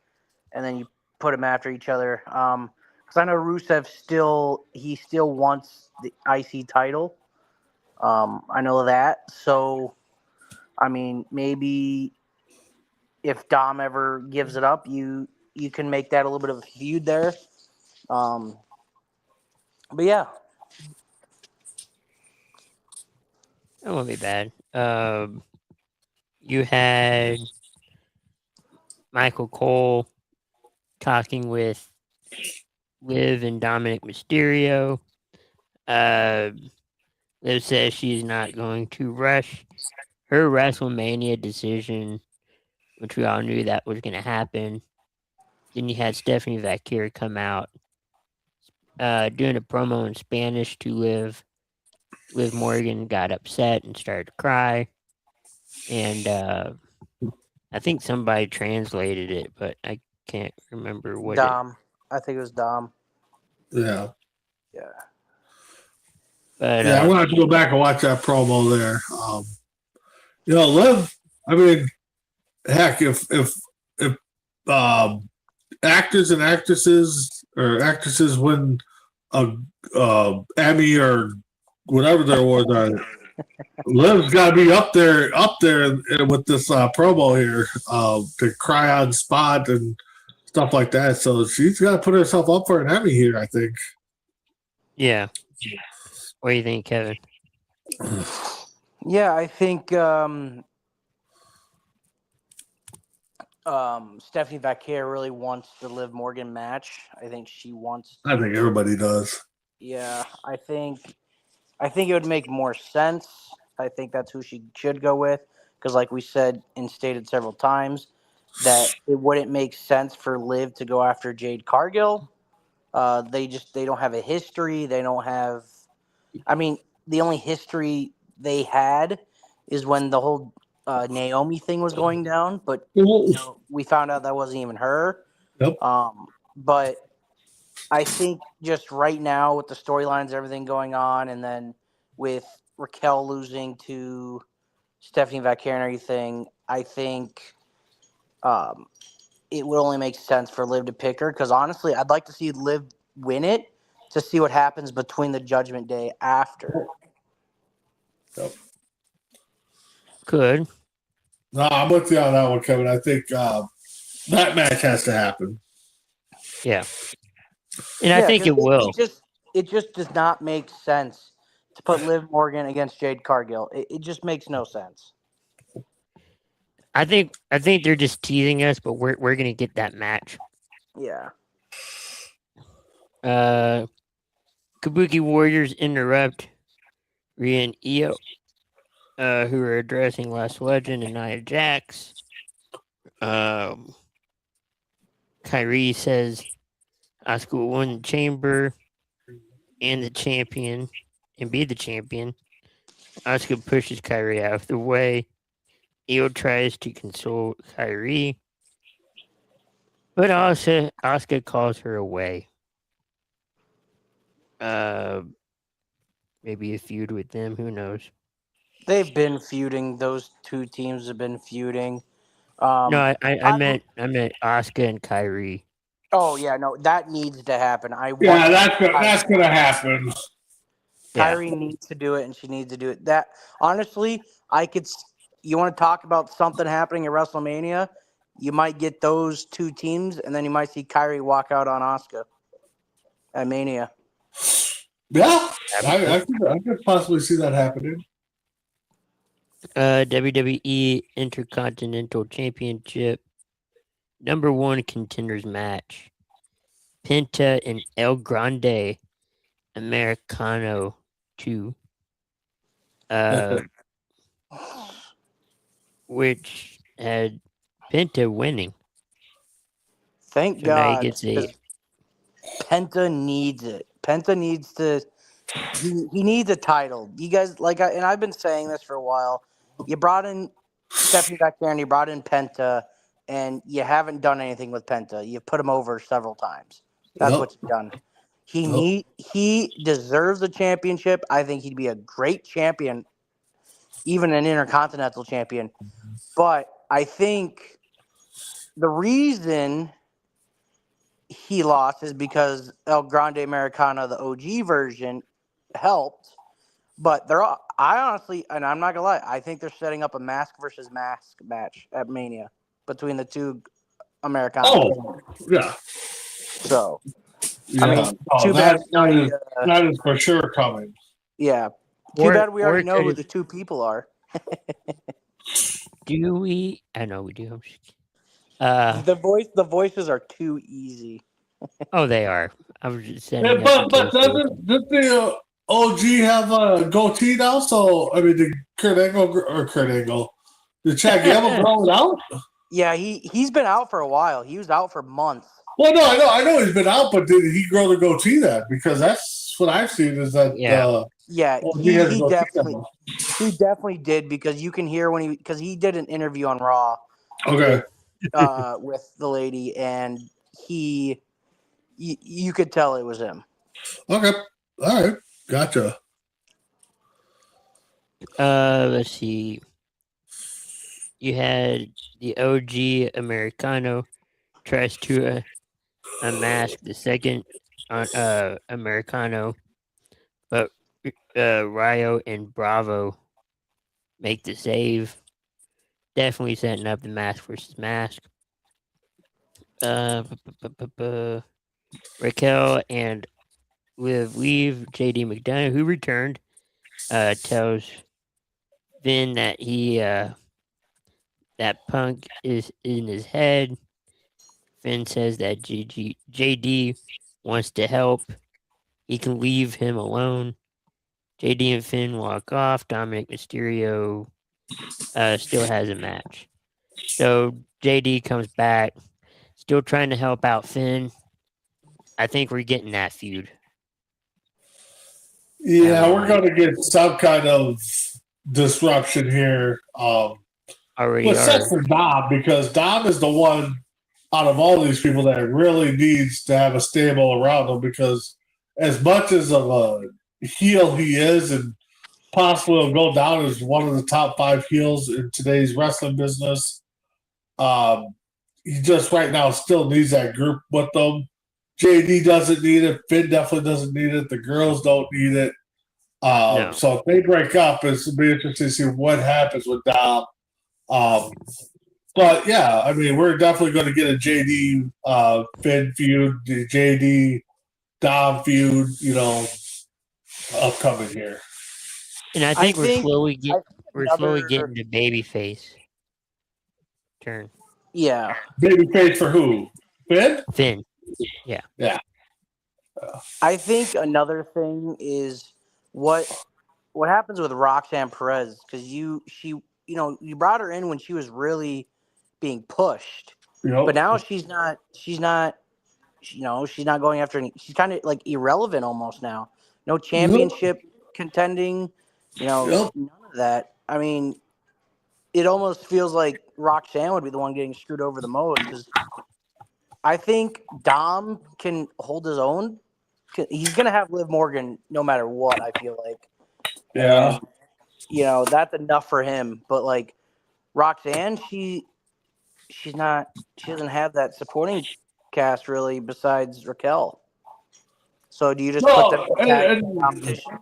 and then you put them after each other. I know Rusev still wants the IC title. I know that. So, I mean, maybe if Dom ever gives it up, you can make that a little bit of a feud there. But yeah, That won't be bad. You had Michael Cole talking with Liv and Dominic Mysterio. Liv says she's not going to rush her WrestleMania decision, which we all knew that was going to happen. Then you had Stephanie Vaquer come out doing a promo in Spanish to Liv. Liv Morgan got upset and started to cry. And I think somebody translated it, but I can't remember what Dom. I think it was Dom. Yeah. Yeah. But I'm gonna have to go back and watch that promo there. Liv. I mean, heck, if actors and actresses win a Emmy or whatever there was, Liv's got to be up there with this promo here to cry on spot and stuff like that. So she's got to put herself up for an Emmy here, I think. yeah. What do you think, Kevin? Yeah, I think Stephanie Vaquer really wants the Liv Morgan match. I think she wants. I think everybody does. Yeah, I think it would make more sense. I think that's who she should go with because, like we said and stated several times, that it wouldn't make sense for Liv to go after Jade Cargill. They don't have a history. They don't have. I mean, the only history they had is when the whole Naomi thing was going down, but we found out that wasn't even her. Yep. But I think just right now with the storylines, everything going on, and then with Raquel losing to Stephanie Vaquer and everything, I think it would only make sense for Liv to pick her because honestly, I'd like to see Liv win it to see what happens between the Judgment Day after. Yep. Good. No, I'm with you on that one, Kevin. I think that match has to happen. Yeah. And I think it will. It just does not make sense to put Liv Morgan against Jade Cargill. It just makes no sense. I think they're just teasing us, but we're gonna get that match. Yeah. Kabuki Warriors interrupt Rhea and Io, who are addressing Last Legend and Nia Jax. Kyrie says Asuka will win the chamber and the champion and be the champion. Asuka pushes Kyrie out of the way. Io tries to console Kyrie, but also Asuka calls her away. Maybe a feud with them. Who knows? They've been feuding. Those two teams have been feuding. No, I meant Asuka and Kyrie. Oh yeah, no, that needs to happen. That's gonna happen. Kyrie needs to do it, and she needs to do it. That honestly, you want to talk about something happening at WrestleMania? You might get those two teams, and then you might see Kyrie walk out on Asuka at Mania. Yeah, I could possibly see that happening. WWE Intercontinental Championship #1 contenders match. Penta and El Grande Americano 2. Which had Penta winning. Thank So now God. he gets a Penta needs it. Penta needs to. He needs a title. You guys and I've been saying this for a while. You brought in Stephanie Vaquer and you brought in Penta, and you haven't done anything with Penta. You put him over several times. That's what you've done. He deserves a championship. I think he'd be a great champion, even an intercontinental champion. But I think the reason he lost is because El Grande Americano, the OG version, helped. But I honestly, and I'm not gonna lie, I think they're setting up a mask versus mask match at Mania between the two Americanos. Oh, yeah. So, Yeah. I mean, too bad. That is for sure coming. Yeah. Too bad we already know who the two people are. Do we? I know we do. The voices are too easy. Oh, they are. I was just saying. But doesn't the OG have a goatee now? So I mean, the Kurt Angle, the Chad Gable growing out. Yeah, he's been out for a while. He was out for months. Well, no, I know he's been out, but did he grow the goatee then? Because that's what I've seen is that. He definitely did, because you can hear because he did an interview on Raw. Okay. With the lady, and you could tell it was him. Okay. All right. Gotcha. Let's see. You had the OG Americano tries to unmask the second Americano, but Ryo and Bravo make the save. Definitely setting up the mask versus mask. Raquel and Liv leave. JD McDonough, who returned, tells Finn that that Punk is in his head. Finn says that JD wants to help. He can leave him alone. JD and Finn walk off. Dominic Mysterio still has a match. So JD comes back, still trying to help out Finn. I think we're getting that feud. Yeah, we're going to get some kind of disruption here. Except for Dom, because Dom is the one out of all these people that really needs to have a stable around him, because as much as of a heel he is, and possibly will go down as one of the top 5 heels in today's wrestling business, he just right now still needs that group with them. JD doesn't need it. Finn definitely doesn't need it. The girls don't need it. No. So if they break up, it's going to be interesting to see what happens with Dom. But yeah, I mean, we're definitely going to get a JD Finn feud, the JD Dom feud, upcoming here. And I think we're slowly getting to babyface turn. Yeah. Babyface for who? Finn? Finn. Yeah. Yeah. I think another thing is what happens with Roxanne Perez, because you brought her in when she was really being pushed, but now she's not going after any. She's kind of like irrelevant almost now. No championship contending, none of that. I mean, it almost feels like Roxanne would be the one getting screwed over the most, because I think Dom can hold his own. He's going to have Liv Morgan no matter what, I feel like. Yeah. And, that's enough for him. But, like, Roxanne, she doesn't have that supporting cast, really, besides Raquel. So do you just put them in competition?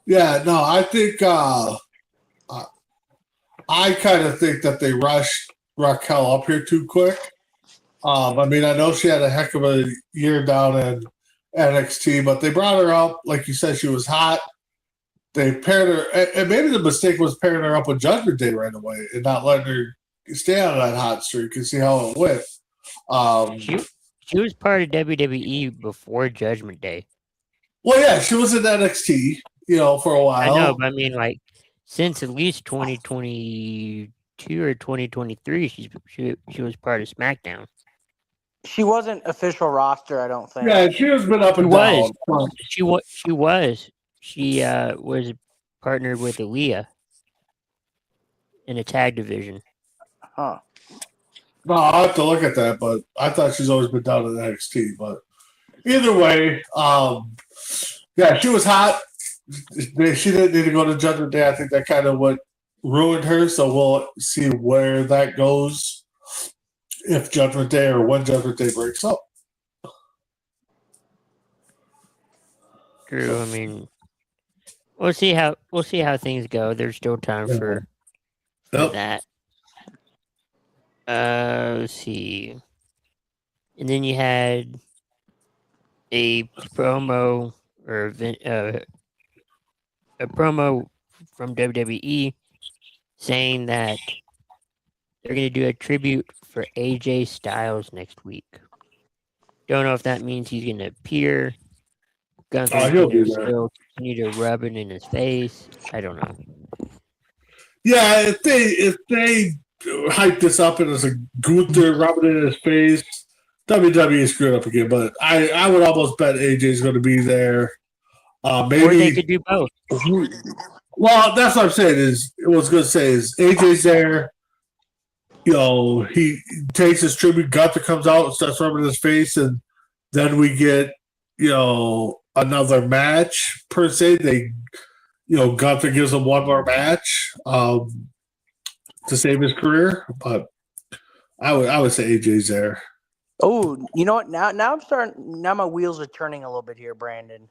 Yeah, no, I think I kind of think that they rushed Raquel up here too quick. I mean, I know she had a heck of a year down in NXT, but they brought her up. Like you said, she was hot. They paired her, and maybe the mistake was pairing her up with Judgment Day right away and not letting her stay on that hot streak and see how it went. She was part of WWE before Judgment Day. Well, yeah, she was in NXT, for a while. I know, but I mean, like, since at least 2022 or 2023, she was part of SmackDown. She wasn't official roster, I don't think. Yeah, she has been up and down. She was. She was partnered with Aaliyah in a tag division. Huh. No, I'll have to look at that, but I thought she's always been down in NXT. But either way, yeah, she was hot. She didn't need to go to Judgment Day. I think that kind of what ruined her. So we'll see where that goes if Judgment Day or when Judgment Day breaks up. true. I mean, we'll see how things go. There's still time for Yep. that. Let's see. And then you had a promo a promo from WWE saying that they're going to do a tribute for AJ Styles next week. Don't know if that means he's going to appear. Gunther's he'll going be to there. still continue to rub it in his face. I don't know. Yeah, if they hype this up and it's a Gunther rubbing it in his face, WWE screwed up again. But I would almost bet AJ's going to be there. Maybe Or they could do both. Well, that's what I'm saying. Is what I was going to say is AJ's there. You know, he takes his tribute. Gunther comes out and starts rubbing his face, and then we get another match per se. Gunther gives him one more match to save his career, but I would say AJ's there. Oh, you know what? Now I'm starting. Now my wheels are turning a little bit here, Brandon.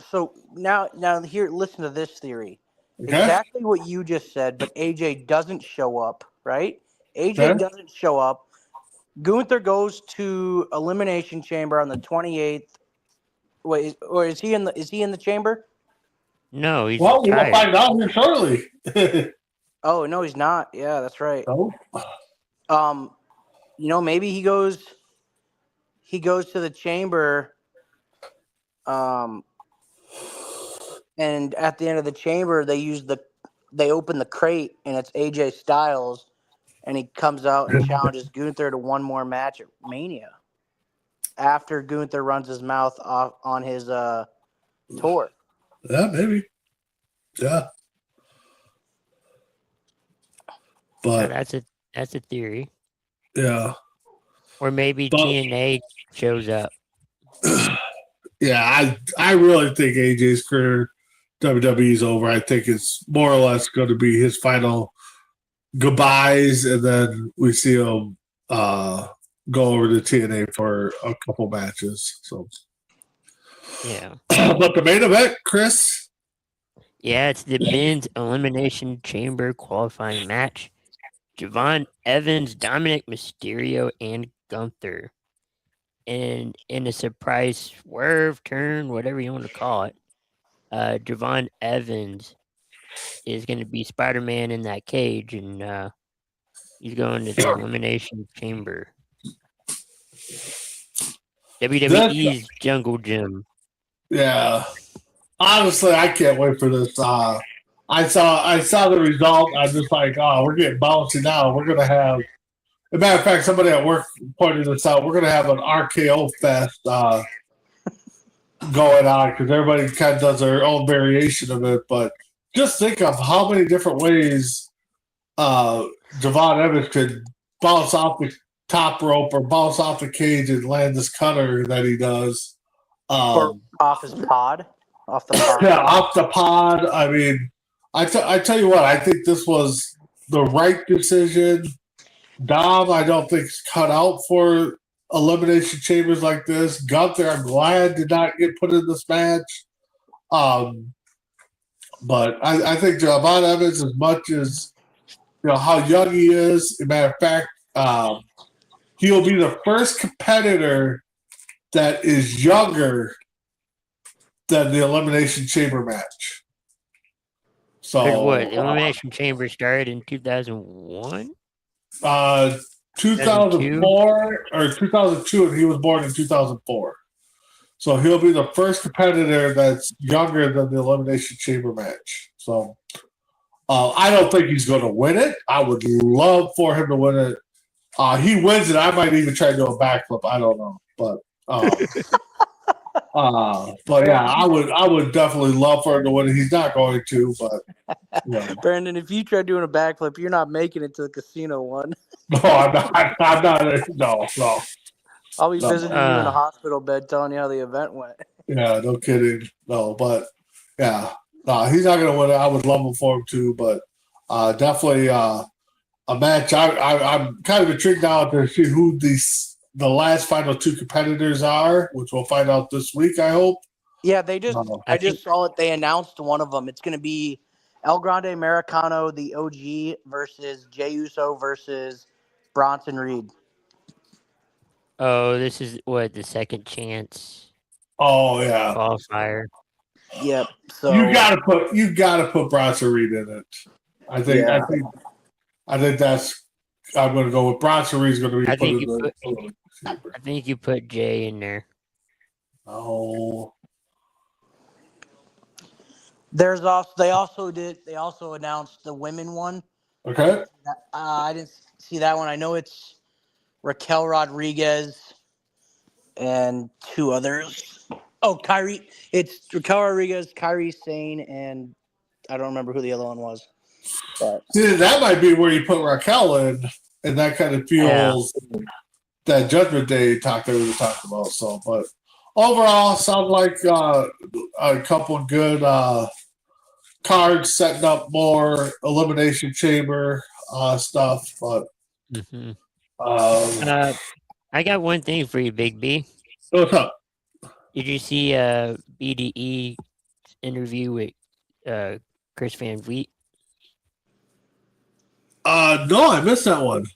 So now here, listen to this theory. Okay? Exactly what you just said, but AJ doesn't show up, right? AJ doesn't show up. Gunther goes to Elimination Chamber on the 28th. Wait, or is he in the chamber? No, he's Well, we'll retired. find out here shortly. Oh no, he's not. Yeah, that's right. No? Maybe he goes to the chamber. And at the end of the chamber, they open the crate, and it's AJ Styles, and he comes out and challenges Gunther to one more match at Mania. After Gunther runs his mouth off on his tour. Yeah, maybe. Yeah. But That's a theory. yeah. Or maybe TNA shows up. Yeah, I really think AJ's career WWE's over. I think it's more or less going to be his final goodbyes, and then we see him go over to TNA for a couple matches. So, Yeah. but the main event, Chris. Yeah, it's the men's elimination chamber qualifying match. Javon Evans, Dominic Mysterio, and Gunther. And in a surprise swerve, turn, whatever you want to call it, Javon Evans is going to be Spider-Man in that cage, and he's going to the elimination chamber. WWE's Jungle Gym. Yeah. Honestly, I can't wait for this. I saw the result. I'm just like, oh, we're getting bouncy now. We're gonna have. As a matter of fact, somebody at work pointed this out. We're gonna have an RKO fest going on because everybody kind of does their own variation of it. But just think of how many different ways Javon Evans could bounce off the top rope or bounce off the cage and land this cutter that he does. Or off his pod. Off the pod. Yeah, off the pod. I mean, I tell you what, I think this was the right decision. Dom, I don't think is cut out for elimination chambers like this. Gunther, I'm glad did not get put in this match. But I think Javon Evans, as much as how young he is, as a matter of fact, he'll be the first competitor that is younger than the Elimination Chamber match. So What? The Elimination Chamber started in 2001? 2004 or 2002, and he was born in 2004. So he'll be the first competitor that's younger than the Elimination Chamber match. So I don't think he's going to win it. I would love for him to win it. He wins it, I might even try to do a backflip. I don't know, but yeah, I would definitely love for him to win it. He's not going to, but yeah. Brandon, if you try doing a backflip, you're not making it to the casino one. No, I'm not. No. I'll be visiting you in a hospital bed telling you how the event went. Yeah, no kidding. No, but yeah, no, he's not going to win it. I would love him for him too, but definitely a match. I'm kind of intrigued now to see who the last final two competitors are, which we'll find out this week, I hope. Yeah, No. I just saw it. They announced one of them. It's going to be El Grande Americano, the OG, versus Jey Uso versus Bronson Reed. Oh, this is what the second chance Oh yeah, qualifier. Yep. So you gotta put Bronson Reed in it. I think that's. I'm going to go with Bronson Reed's going to be I put think in the. I think you put Jay in there. Oh. they also announced the women one. Okay. I didn't see that one. I know it's Raquel Rodriguez and two others. Oh, Kyrie. It's Raquel Rodriguez, Kyrie Sane, and I don't remember who the other one was. But See, that might be where you put Raquel in, and that kind of fuels that Judgment Day talk that we were talking about. So, but overall, sounds like a couple of good cards setting up more Elimination Chamber stuff. But I got one thing for you, Big B. what's up? Did you see BDE interview with Chris Van Vliet? No, I missed that one.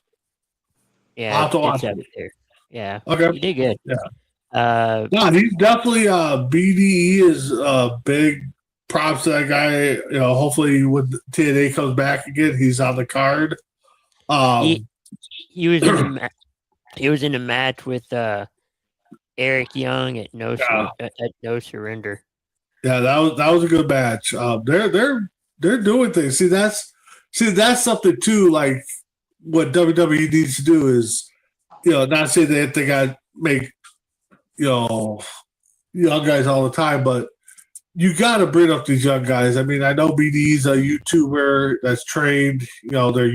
Yeah, I'll have to watch it's up it. there. Yeah, Okay. you did good. Yeah. No, he's definitely BDE is big. Props to that guy. You know, hopefully when TNA comes back again, he's on the card. He was in the he was in a match with Eric Young at No Surrender. Yeah, that was a good match. They're doing things. See, that's something too. Like what WWE needs to do is, you know, not say that they got make, you know, young guys all the time, but you got to bring up these young guys. I mean, I know BD's a YouTuber that's trained. You know, they're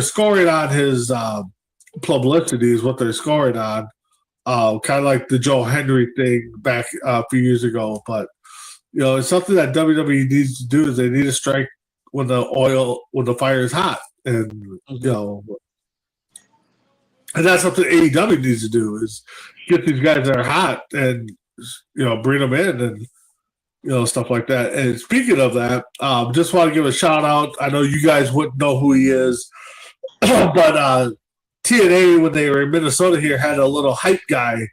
scoring on his publicity is what they're scoring on. Kind of like the Joe Henry thing back a few years ago. But, you know, it's something that WWE needs to do is they need to strike when the fire is hot. And, you know, and that's something AEW needs to do is get these guys that are hot and, you know, bring them in and, you know, stuff like that. And speaking of that, just want to give a shout out. I know you guys wouldn't know who he is, but TNA, when they were in Minnesota here, had a little hype guy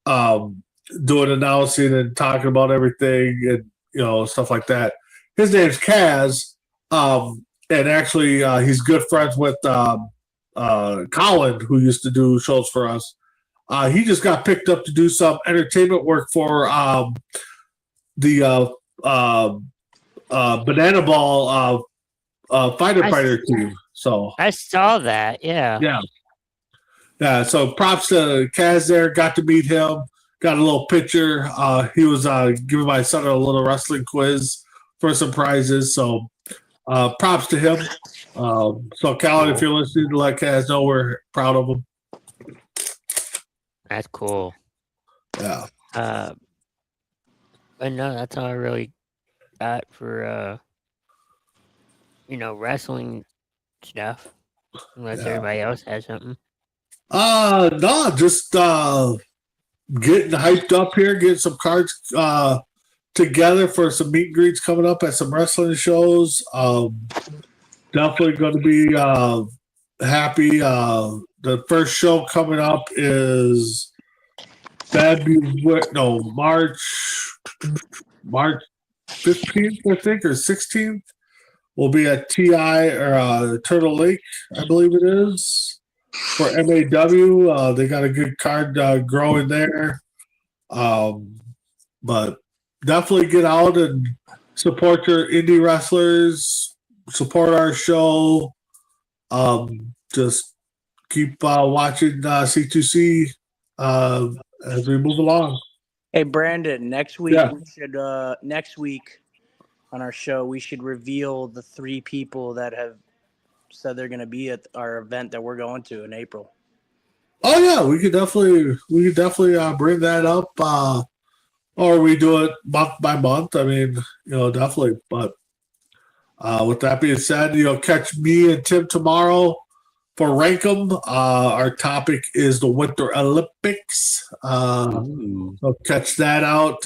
doing announcing and talking about everything and, you know, stuff like that. His name's Kaz, and actually he's good friends with Colin, who used to do shows for us. He just got picked up to do some entertainment work for the Banana Ball fighter team. So I saw that. Yeah. So props to Kaz there. Got to meet him. Got a little picture. He was giving my son a little wrestling quiz for some prizes. So props to him. So Colin, if you're listening, to let Kaz know we're proud of him. That's cool. Yeah. But no, that's all I really got for wrestling stuff. Unless everybody else has something. No, just getting hyped up here, getting some cards together for some meet and greets coming up at some wrestling shows. Definitely going to be happy. The first show coming up is March 15th, I think, or 16th. We'll be at TI or Turtle Lake, I believe it is, for MAW. They got a good card growing there. But definitely get out and support your indie wrestlers, support our show. Just keep watching C2C as we move along. Hey, Brandon, next week on our show, we should reveal the 3 people that have said they're going to be at our event that we're going to in April. Oh yeah, we could definitely bring that up, or we do it month by month. I mean, you know, definitely. But with that being said, catch me and Tim tomorrow for Rankum, our topic is the Winter Olympics. So catch that out.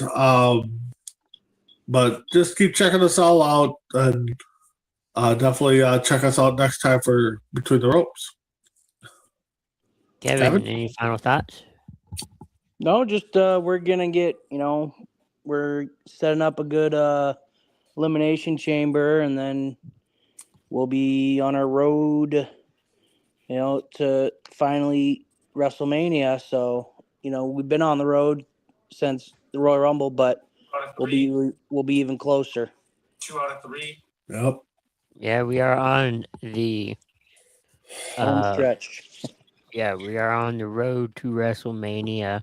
But just keep checking us all out, and definitely check us out next time for Between the Ropes. Kevin, any final thoughts? No, just we're gonna get, we're setting up a good elimination chamber, and then we'll be on our road, to finally WrestleMania. So, we've been on the road since the Royal Rumble, but we'll be even closer. 2 out of 3. Yep. Yeah, we are on the Home stretch. yeah, we are on the road to WrestleMania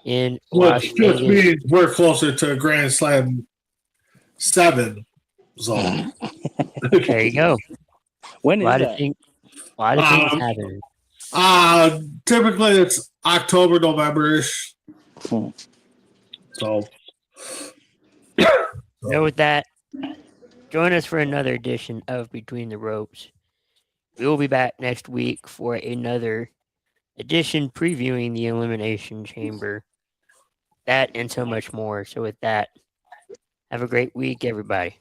in Which Las just Vegas. means we're closer to Grand Slam 7. So There you go. When A is lot of that? things happening. typically it's October, November-ish. Hmm. So So with that, join us for another edition of Between the Ropes. We will be back next week for another edition previewing the Elimination Chamber. That and so much more. So with that, have a great week, everybody.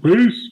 peace.